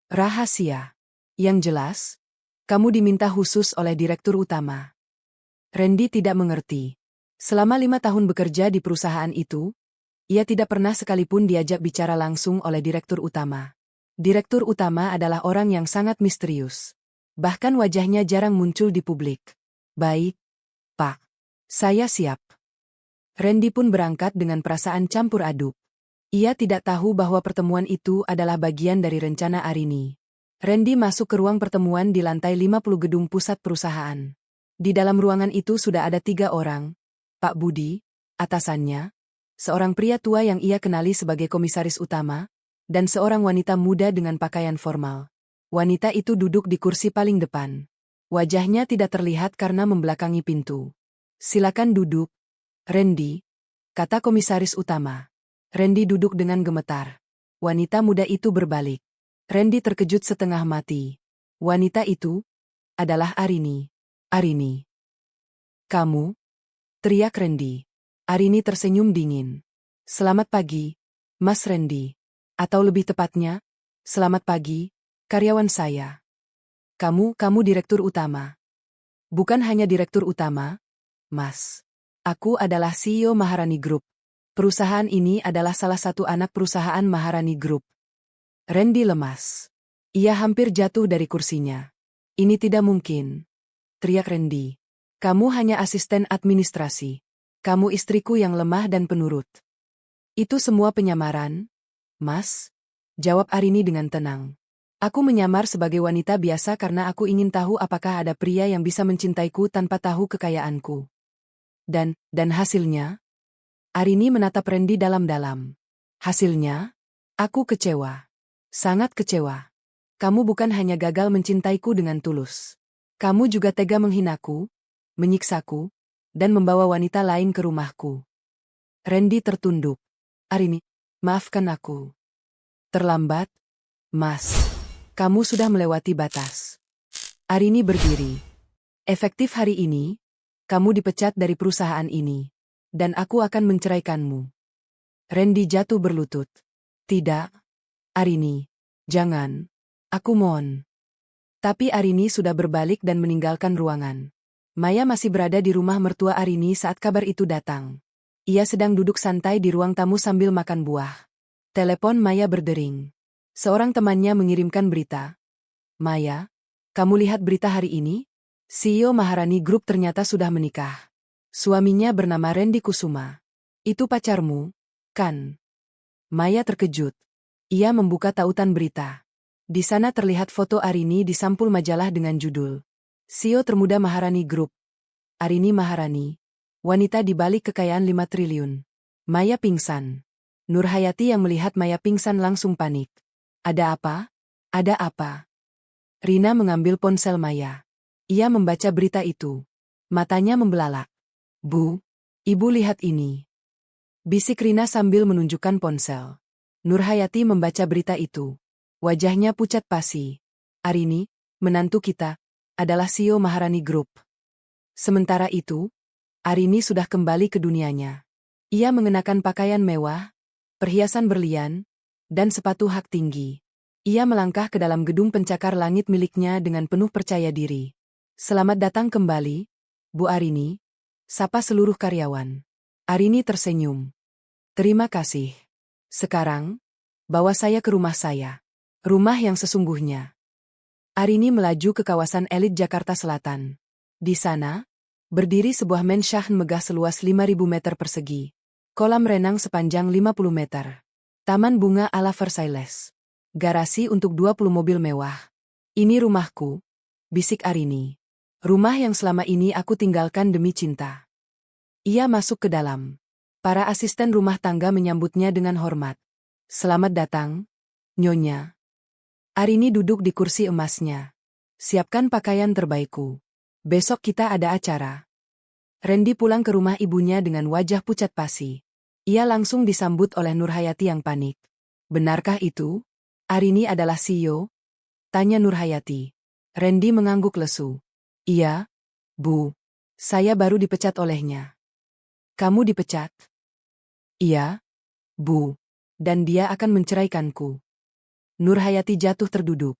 Rahasia. Yang jelas, kamu diminta khusus oleh direktur utama. Randy tidak mengerti. Selama 5 tahun bekerja di perusahaan itu, ia tidak pernah sekalipun diajak bicara langsung oleh direktur utama. Direktur utama adalah orang yang sangat misterius. Bahkan wajahnya jarang muncul di publik. Baik, Pak. Saya siap. Randy pun berangkat dengan perasaan campur aduk. Ia tidak tahu bahwa pertemuan itu adalah bagian dari rencana Arini. Randy masuk ke ruang pertemuan di lantai 50 gedung pusat perusahaan. Di dalam ruangan itu sudah ada 3 orang. Pak Budi, atasannya, seorang pria tua yang ia kenali sebagai komisaris utama, dan seorang wanita muda dengan pakaian formal. Wanita itu duduk di kursi paling depan. Wajahnya tidak terlihat karena membelakangi pintu. Silakan duduk, Randy, kata komisaris utama. Randy duduk dengan gemetar. Wanita muda itu berbalik. Randy terkejut setengah mati. Wanita itu adalah Arini. Arini. Kamu? Teriak Randy. Arini tersenyum dingin. Selamat pagi, Mas Randy. Atau lebih tepatnya, selamat pagi, karyawan saya. Kamu direktur utama. Bukan hanya direktur utama, Mas. Aku adalah CEO Maharani Group. Perusahaan ini adalah salah satu anak perusahaan Maharani Group. Randy lemas. Ia hampir jatuh dari kursinya. Ini tidak mungkin, teriak Randy. Kamu hanya asisten administrasi. Kamu istriku yang lemah dan penurut. Itu semua penyamaran, Mas? Jawab Arini dengan tenang. Aku menyamar sebagai wanita biasa karena aku ingin tahu apakah ada pria yang bisa mencintaiku tanpa tahu kekayaanku. Dan hasilnya? Arini menatap Randy dalam-dalam. Hasilnya? Aku kecewa. Sangat kecewa. Kamu bukan hanya gagal mencintaiku dengan tulus. Kamu juga tega menghinaku, menyiksaku, dan membawa wanita lain ke rumahku. Randy tertunduk. Arini, maafkan aku. Terlambat, Mas. Kamu sudah melewati batas. Arini berdiri. Efektif hari ini, kamu dipecat dari perusahaan ini. Dan aku akan menceraikanmu. Randy jatuh berlutut. Tidak. Arini. Jangan. Aku mohon. Tapi Arini sudah berbalik dan meninggalkan ruangan. Maya masih berada di rumah mertua Arini saat kabar itu datang. Ia sedang duduk santai di ruang tamu sambil makan buah. Telepon Maya berdering. Seorang temannya mengirimkan berita. Maya, kamu lihat berita hari ini? CEO Maharani Group ternyata sudah menikah. Suaminya bernama Randy Kusuma. Itu pacarmu, kan? Maya terkejut. Ia membuka tautan berita. Di sana terlihat foto Arini di sampul majalah dengan judul CEO termuda Maharani Group. Arini Maharani, wanita di balik kekayaan 5 triliun. Maya pingsan. Nurhayati yang melihat Maya pingsan langsung panik. Ada apa? Ada apa? Rina mengambil ponsel Maya. Ia membaca berita itu. Matanya membelalak. Bu, ibu lihat ini. Bisik Rina sambil menunjukkan ponsel. Nurhayati membaca berita itu. Wajahnya pucat pasi. Arini, menantu kita, adalah CEO Maharani Group. Sementara itu, Arini sudah kembali ke dunianya. Ia mengenakan pakaian mewah, perhiasan berlian, dan sepatu hak tinggi. Ia melangkah ke dalam gedung pencakar langit miliknya dengan penuh percaya diri. Selamat datang kembali, Bu Arini, sapa seluruh karyawan. Arini tersenyum. Terima kasih. Sekarang, bawa saya ke rumah saya. Rumah yang sesungguhnya. Arini melaju ke kawasan elit Jakarta Selatan. Di sana, berdiri sebuah menshahen megah seluas 5.000 meter persegi. Kolam renang sepanjang 50 meter. Taman bunga ala Versailles. Garasi untuk 20 mobil mewah. Ini rumahku, bisik Arini. Rumah yang selama ini aku tinggalkan demi cinta. Ia masuk ke dalam. Para asisten rumah tangga menyambutnya dengan hormat. Selamat datang, Nyonya. Arini duduk di kursi emasnya. Siapkan pakaian terbaikku. Besok kita ada acara. Randy pulang ke rumah ibunya dengan wajah pucat pasi. Ia langsung disambut oleh Nurhayati yang panik. Benarkah itu? Arini adalah CEO? Tanya Nurhayati. Randy mengangguk lesu. Iya, Bu. Saya baru dipecat olehnya. Kamu dipecat? Iya, Bu. Dan dia akan menceraikanku. Nurhayati jatuh terduduk.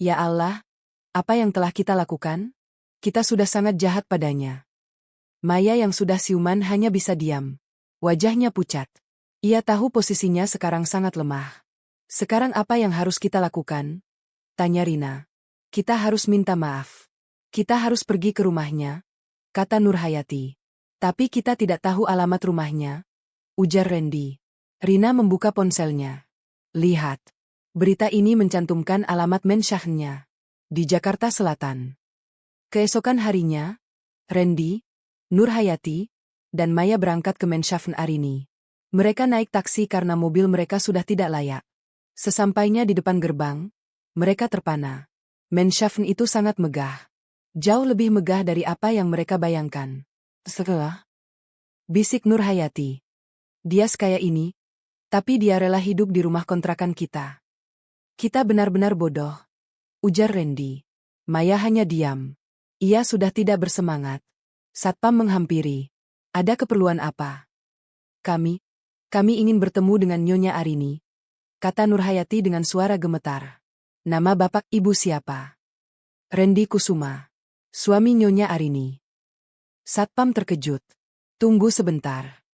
Ya Allah, apa yang telah kita lakukan? Kita sudah sangat jahat padanya. Maya yang sudah siuman hanya bisa diam. Wajahnya pucat. Ia tahu posisinya sekarang sangat lemah. Sekarang apa yang harus kita lakukan? Tanya Rina. Kita harus minta maaf. Kita harus pergi ke rumahnya, kata Nurhayati. Tapi kita tidak tahu alamat rumahnya, ujar Randy. Rina membuka ponselnya. Lihat. Berita ini mencantumkan alamat menshahennya. Di Jakarta Selatan. Keesokan harinya, Randy, Nurhayati, dan Maya berangkat ke menshahen Arini. Mereka naik taksi karena mobil mereka sudah tidak layak. Sesampainya di depan gerbang, mereka terpana. Menshahen itu sangat megah. Jauh lebih megah dari apa yang mereka bayangkan. Setelah, bisik Nurhayati. Dia sekaya ini, tapi dia rela hidup di rumah kontrakan kita. Kita benar-benar bodoh, ujar Randy. Maya hanya diam. Ia sudah tidak bersemangat. Satpam menghampiri. Ada keperluan apa? Kami ingin bertemu dengan Nyonya Arini, kata Nurhayati dengan suara gemetar. Nama bapak ibu siapa? Randy Kusuma, suami Nyonya Arini. Satpam terkejut. Tunggu sebentar.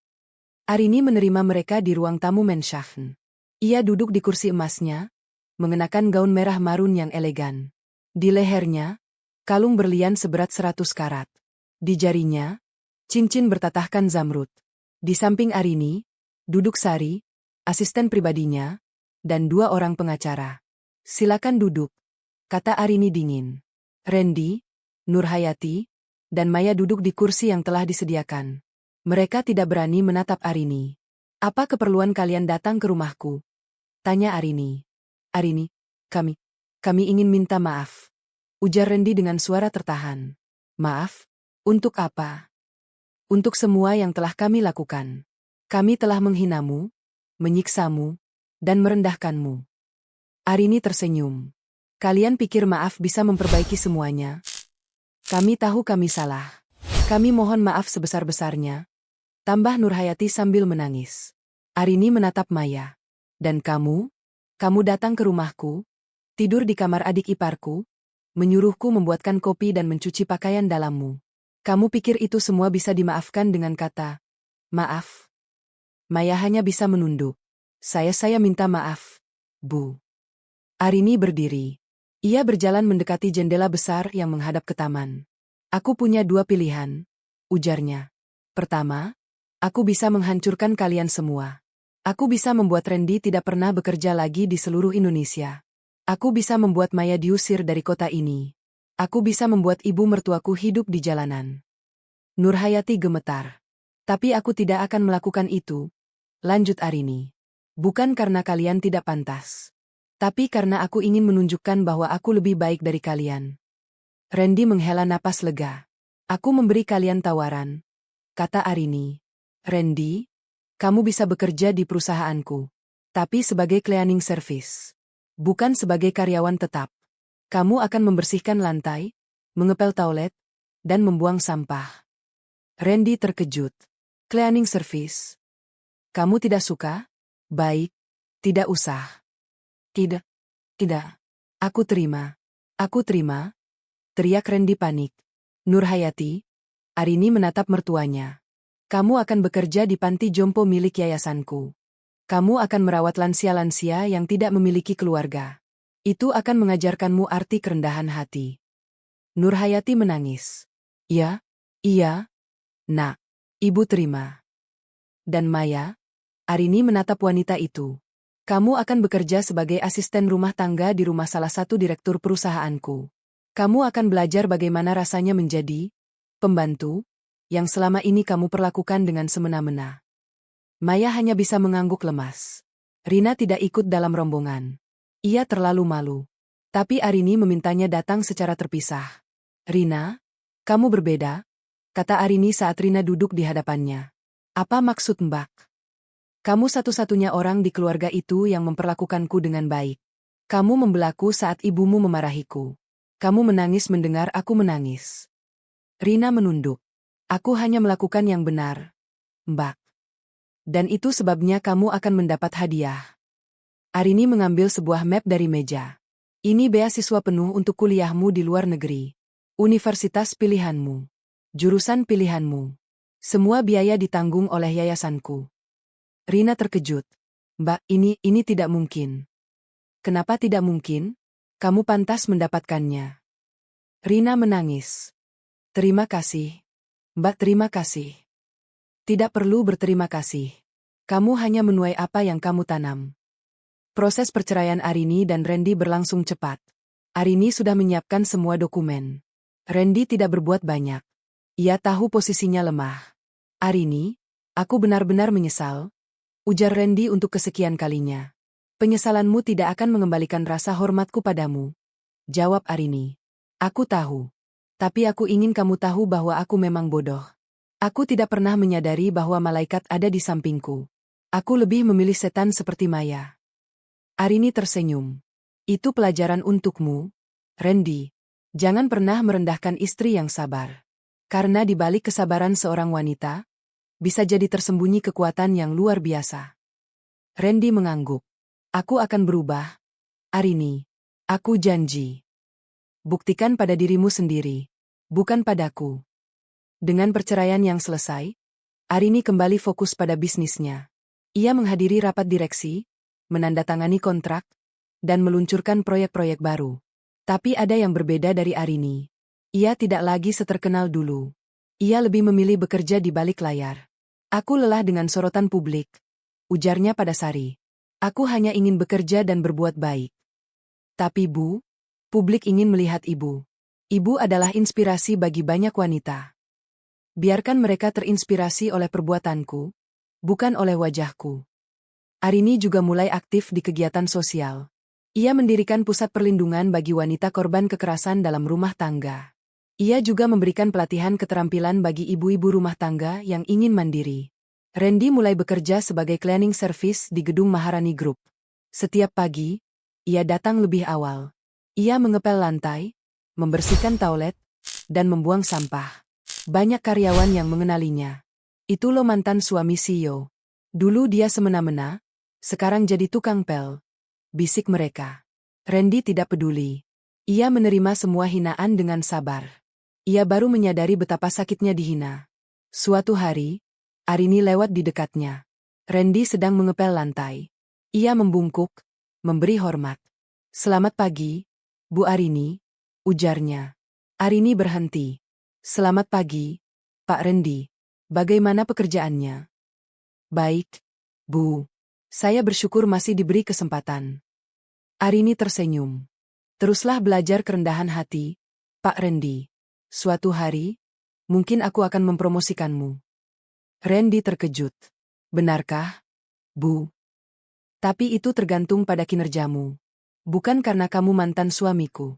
Arini menerima mereka di ruang tamu menshahen. Ia duduk di kursi emasnya, mengenakan gaun merah marun yang elegan. Di lehernya, kalung berlian seberat 100 karat. Di jarinya, cincin bertatahkan zamrud. Di samping Arini, duduk Sari, asisten pribadinya, dan 2 orang pengacara. Silakan duduk, kata Arini dingin. Randy, Nurhayati, dan Maya duduk di kursi yang telah disediakan. Mereka tidak berani menatap Arini. Apa keperluan kalian datang ke rumahku? Tanya Arini. Arini, kami ingin minta maaf. Ujar Randy dengan suara tertahan. Maaf? Untuk apa? Untuk semua yang telah kami lakukan. Kami telah menghinamu, menyiksamu, dan merendahkanmu. Arini tersenyum. Kalian pikir maaf bisa memperbaiki semuanya? Kami tahu kami salah. Kami mohon maaf sebesar-besarnya. Tambah Nurhayati sambil menangis. Arini menatap Maya. Dan kamu? Kamu datang ke rumahku, tidur di kamar adik iparku, menyuruhku membuatkan kopi dan mencuci pakaian dalammu. Kamu pikir itu semua bisa dimaafkan dengan kata, maaf? Maya hanya bisa menunduk. Saya minta maaf, Bu. Arini berdiri. Ia berjalan mendekati jendela besar yang menghadap ke taman. Aku punya dua pilihan, ujarnya. Pertama, aku bisa menghancurkan kalian semua. Aku bisa membuat Randy tidak pernah bekerja lagi di seluruh Indonesia. Aku bisa membuat Maya diusir dari kota ini. Aku bisa membuat ibu mertuaku hidup di jalanan. Nurhayati gemetar. Tapi aku tidak akan melakukan itu, lanjut Arini. Bukan karena kalian tidak pantas. Tapi karena aku ingin menunjukkan bahwa aku lebih baik dari kalian. Randy menghela napas lega. Aku memberi kalian tawaran, kata Arini. Randy, kamu bisa bekerja di perusahaanku. Tapi sebagai cleaning service. Bukan sebagai karyawan tetap. Kamu akan membersihkan lantai, mengepel toilet, dan membuang sampah. Randy terkejut. Cleaning service. Kamu tidak suka? Baik, tidak usah. Tidak. Aku terima. Aku terima. Teriak Randy panik. Nurhayati, Arini menatap mertuanya. Kamu akan bekerja di panti jompo milik yayasanku. Kamu akan merawat lansia-lansia yang tidak memiliki keluarga. Itu akan mengajarkanmu arti kerendahan hati. Nurhayati menangis. Iya, nak. Ibu terima. Dan Maya? Arini menatap wanita itu. Kamu akan bekerja sebagai asisten rumah tangga di rumah salah satu direktur perusahaanku. Kamu akan belajar bagaimana rasanya menjadi pembantu yang selama ini kamu perlakukan dengan semena-mena. Maya hanya bisa mengangguk lemas. Rina tidak ikut dalam rombongan. Ia terlalu malu. Tapi Arini memintanya datang secara terpisah. Rina, kamu berbeda, kata Arini saat Rina duduk di hadapannya. Apa maksud Mbak? Kamu satu-satunya orang di keluarga itu yang memperlakukanku dengan baik. Kamu membelaku saat ibumu memarahiku. Kamu menangis mendengar aku menangis. Rina menunduk. Aku hanya melakukan yang benar, Mbak. Dan itu sebabnya kamu akan mendapat hadiah. Arini mengambil sebuah map dari meja. Ini beasiswa penuh untuk kuliahmu di luar negeri. Universitas pilihanmu. Jurusan pilihanmu. Semua biaya ditanggung oleh yayasanku. Rina terkejut. Mbak, ini tidak mungkin. Kenapa tidak mungkin? Kamu pantas mendapatkannya. Rina menangis. Terima kasih. Mbak, terima kasih. Tidak perlu berterima kasih. Kamu hanya menuai apa yang kamu tanam. Proses perceraian Arini dan Randy berlangsung cepat. Arini sudah menyiapkan semua dokumen. Randy tidak berbuat banyak. Ia tahu posisinya lemah. Arini, aku benar-benar menyesal, ujar Randy untuk kesekian kalinya. Penyesalanmu tidak akan mengembalikan rasa hormatku padamu, jawab Arini. Aku tahu. Tapi aku ingin kamu tahu bahwa aku memang bodoh. Aku tidak pernah menyadari bahwa malaikat ada di sampingku. Aku lebih memilih setan seperti Maya. Arini tersenyum. Itu pelajaran untukmu, Randy. Jangan pernah merendahkan istri yang sabar. Karena di balik kesabaran seorang wanita, bisa jadi tersembunyi kekuatan yang luar biasa. Randy mengangguk. Aku akan berubah. Arini. Aku janji. Buktikan pada dirimu sendiri. Bukan padaku. Dengan perceraian yang selesai, Arini kembali fokus pada bisnisnya. Ia menghadiri rapat direksi, menandatangani kontrak, dan meluncurkan proyek-proyek baru. Tapi ada yang berbeda dari Arini. Ia tidak lagi seterkenal dulu. Ia lebih memilih bekerja di balik layar. Aku lelah dengan sorotan publik, ujarnya pada Sari. Aku hanya ingin bekerja dan berbuat baik. Tapi Bu, publik ingin melihat Ibu. Ibu adalah inspirasi bagi banyak wanita. Biarkan mereka terinspirasi oleh perbuatanku, bukan oleh wajahku. Arini juga mulai aktif di kegiatan sosial. Ia mendirikan pusat perlindungan bagi wanita korban kekerasan dalam rumah tangga. Ia juga memberikan pelatihan keterampilan bagi ibu-ibu rumah tangga yang ingin mandiri. Randy mulai bekerja sebagai cleaning service di gedung Maharani Group. Setiap pagi, ia datang lebih awal. Ia mengepel lantai, membersihkan toilet, dan membuang sampah. Banyak karyawan yang mengenalinya. Itu lo mantan suami CEO. Dulu dia semena-mena, sekarang jadi tukang pel. Bisik mereka. Randy tidak peduli. Ia menerima semua hinaan dengan sabar. Ia baru menyadari betapa sakitnya dihina. Suatu hari, Arini lewat di dekatnya. Randy sedang mengepel lantai. Ia membungkuk, memberi hormat. "Selamat pagi, Bu Arini," ujarnya. Arini berhenti. "Selamat pagi, Pak Randy. Bagaimana pekerjaannya?" "Baik, Bu. Saya bersyukur masih diberi kesempatan." Arini tersenyum. "Teruslah belajar kerendahan hati, Pak Randy. Suatu hari, mungkin aku akan mempromosikanmu." Randy terkejut. "Benarkah, Bu? Tapi itu tergantung pada kinerjamu. Bukan karena kamu mantan suamiku."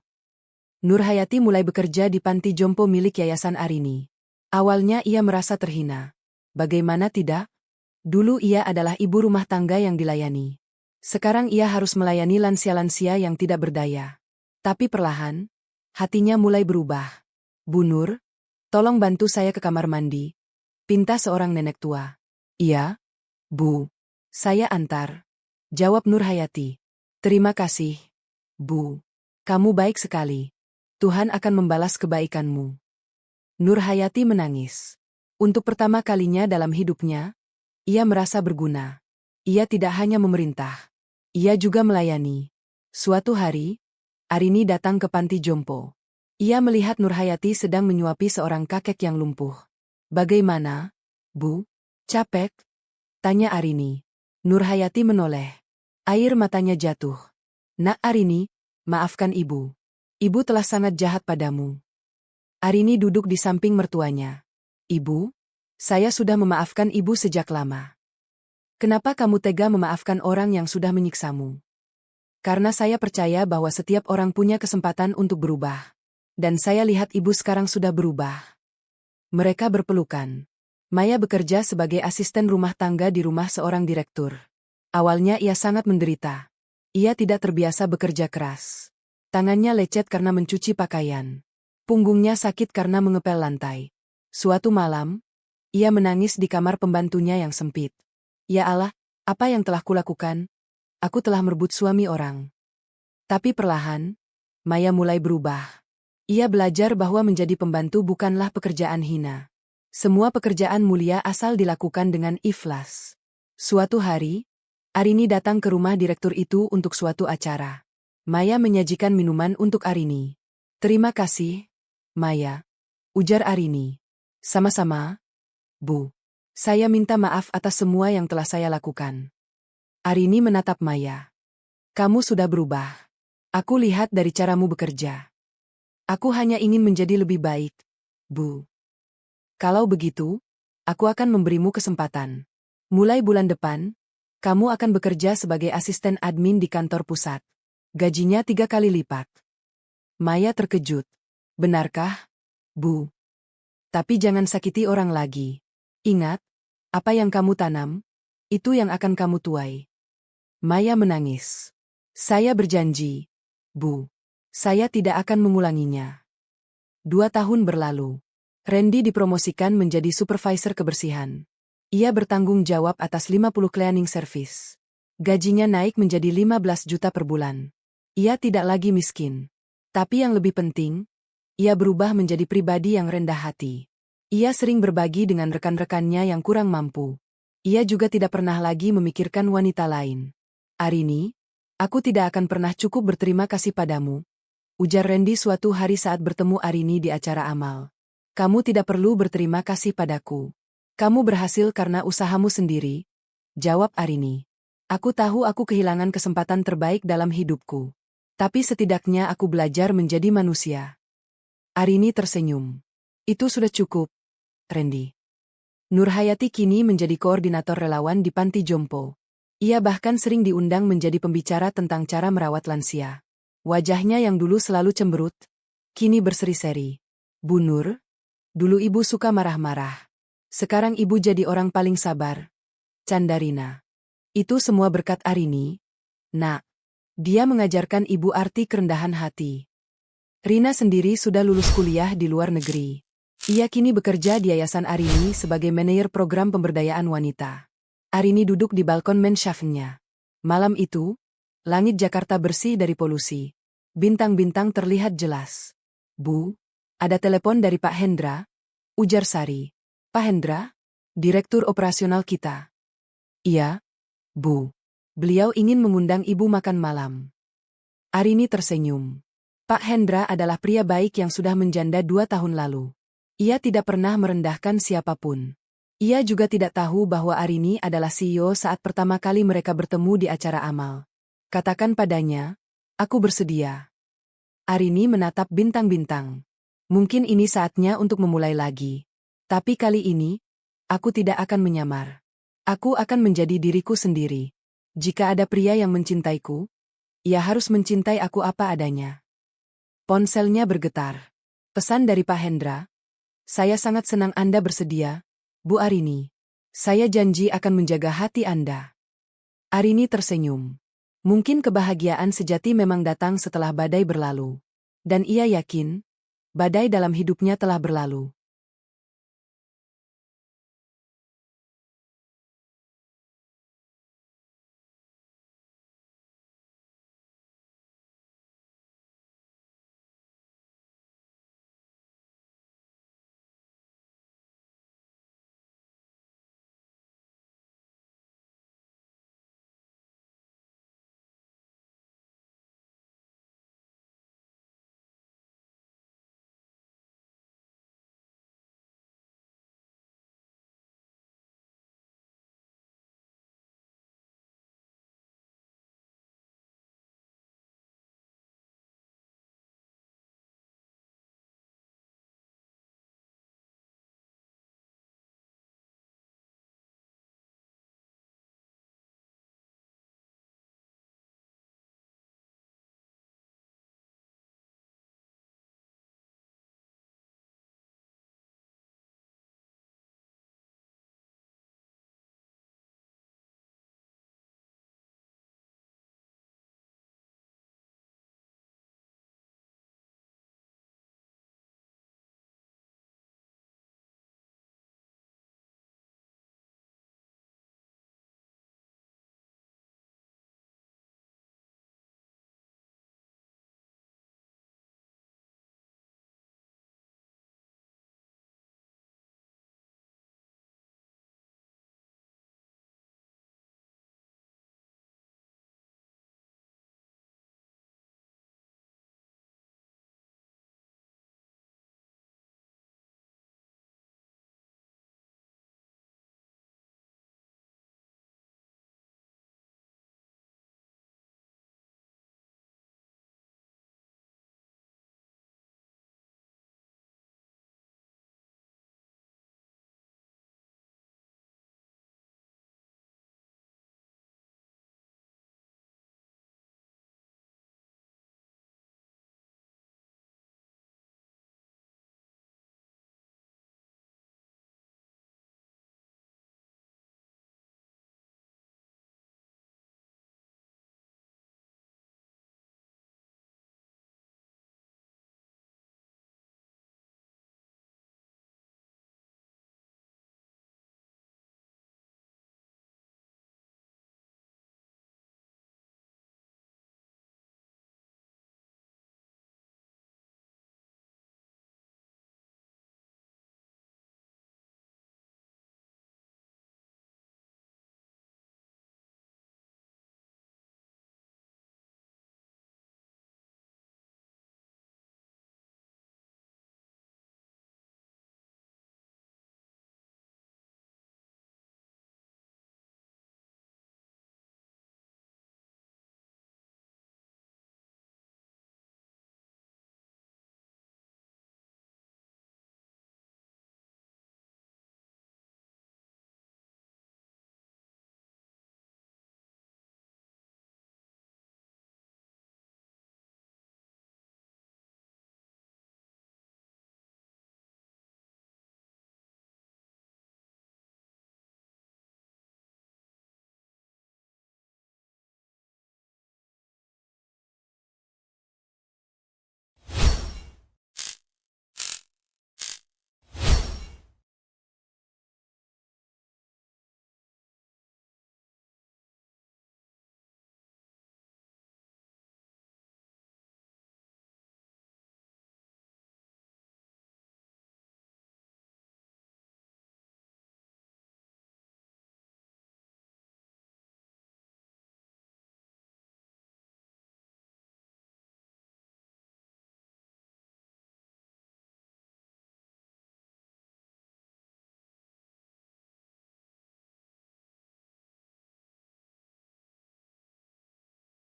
Nurhayati mulai bekerja di panti jompo milik Yayasan Arini. Awalnya ia merasa terhina. Bagaimana tidak? Dulu ia adalah ibu rumah tangga yang dilayani. Sekarang ia harus melayani lansia-lansia yang tidak berdaya. Tapi perlahan, hatinya mulai berubah. "Bu Nur, tolong bantu saya ke kamar mandi," pinta seorang nenek tua. "Iya, Bu. Saya antar," jawab Nurhayati. "Terima kasih, Bu. Kamu baik sekali. Tuhan akan membalas kebaikanmu." Nurhayati menangis. Untuk pertama kalinya dalam hidupnya, ia merasa berguna. Ia tidak hanya memerintah. Ia juga melayani. Suatu hari, Arini datang ke panti jompo. Ia melihat Nurhayati sedang menyuapi seorang kakek yang lumpuh. "Bagaimana, Bu? Capek?" tanya Arini. Nurhayati menoleh. Air matanya jatuh. "Nak Arini, maafkan ibu. Ibu telah sangat jahat padamu." Arini duduk di samping mertuanya. "Ibu, saya sudah memaafkan ibu sejak lama." "Kenapa kamu tega memaafkan orang yang sudah menyiksamu?" "Karena saya percaya bahwa setiap orang punya kesempatan untuk berubah. Dan saya lihat ibu sekarang sudah berubah." Mereka berpelukan. Maya bekerja sebagai asisten rumah tangga di rumah seorang direktur. Awalnya ia sangat menderita. Ia tidak terbiasa bekerja keras. Tangannya lecet karena mencuci pakaian. Punggungnya sakit karena mengepel lantai. Suatu malam, ia menangis di kamar pembantunya yang sempit. "Ya Allah, apa yang telah kulakukan? Aku telah merebut suami orang." Tapi perlahan, Maya mulai berubah. Ia belajar bahwa menjadi pembantu bukanlah pekerjaan hina. Semua pekerjaan mulia asal dilakukan dengan ikhlas. Suatu hari, Arini datang ke rumah direktur itu untuk suatu acara. Maya menyajikan minuman untuk Arini. "Terima kasih, Maya," ujar Arini. "Sama-sama, Bu. Saya minta maaf atas semua yang telah saya lakukan." Arini menatap Maya. "Kamu sudah berubah. Aku lihat dari caramu bekerja. Aku hanya ingin menjadi lebih baik, Bu. Kalau begitu, aku akan memberimu kesempatan. Mulai bulan depan, kamu akan bekerja sebagai asisten admin di kantor pusat. Gajinya 3 kali lipat." Maya terkejut. "Benarkah, Bu? Tapi jangan sakiti orang lagi. Ingat, apa yang kamu tanam, itu yang akan kamu tuai." Maya menangis. "Saya berjanji, Bu. Saya tidak akan mengulanginya." 2 tahun berlalu. Randy dipromosikan menjadi supervisor kebersihan. Ia bertanggung jawab atas 50 cleaning service. Gajinya naik menjadi 15 juta per bulan. Ia tidak lagi miskin. Tapi yang lebih penting, ia berubah menjadi pribadi yang rendah hati. Ia sering berbagi dengan rekan-rekannya yang kurang mampu. Ia juga tidak pernah lagi memikirkan wanita lain. "Arini, aku tidak akan pernah cukup berterima kasih padamu," ujar Randy suatu hari saat bertemu Arini di acara amal. "Kamu tidak perlu berterima kasih padaku. Kamu berhasil karena usahamu sendiri," jawab Arini. "Aku tahu aku kehilangan kesempatan terbaik dalam hidupku. Tapi setidaknya aku belajar menjadi manusia." Arini tersenyum. "Itu sudah cukup, Randy." Nurhayati kini menjadi koordinator relawan di panti jompo. Ia bahkan sering diundang menjadi pembicara tentang cara merawat lansia. Wajahnya yang dulu selalu cemberut, kini berseri-seri. "Bu Nur, dulu ibu suka marah-marah. Sekarang ibu jadi orang paling sabar," canda Rina. "Itu semua berkat Arini, Nak." Dia mengajarkan Ibu arti kerendahan hati. Rina sendiri sudah lulus kuliah di luar negeri. Ia kini bekerja di Yayasan Arini sebagai manajer program pemberdayaan wanita. Arini duduk di balkon menshavnya. Malam itu, langit Jakarta bersih dari polusi. Bintang-bintang terlihat jelas. Bu, ada telepon dari Pak Hendra, ujar Sari. Pak Hendra? Direktur operasional kita. Iya, Bu. Beliau ingin mengundang Ibu makan malam. Arini tersenyum. Pak Hendra adalah pria baik yang sudah menjanda 2 tahun lalu. Ia tidak pernah merendahkan siapapun. Ia juga tidak tahu bahwa Arini adalah CEO saat pertama kali mereka bertemu di acara amal. Katakan padanya, aku bersedia. Arini menatap bintang-bintang. Mungkin ini saatnya untuk memulai lagi. Tapi kali ini, aku tidak akan menyamar. Aku akan menjadi diriku sendiri. Jika ada pria yang mencintaiku, ia harus mencintai aku apa adanya. Ponselnya bergetar. Pesan dari Pak Hendra. Saya sangat senang Anda bersedia, Bu Arini. Saya janji akan menjaga hati Anda. Arini tersenyum. Mungkin kebahagiaan sejati memang datang setelah badai berlalu. Dan ia yakin, badai dalam hidupnya telah berlalu.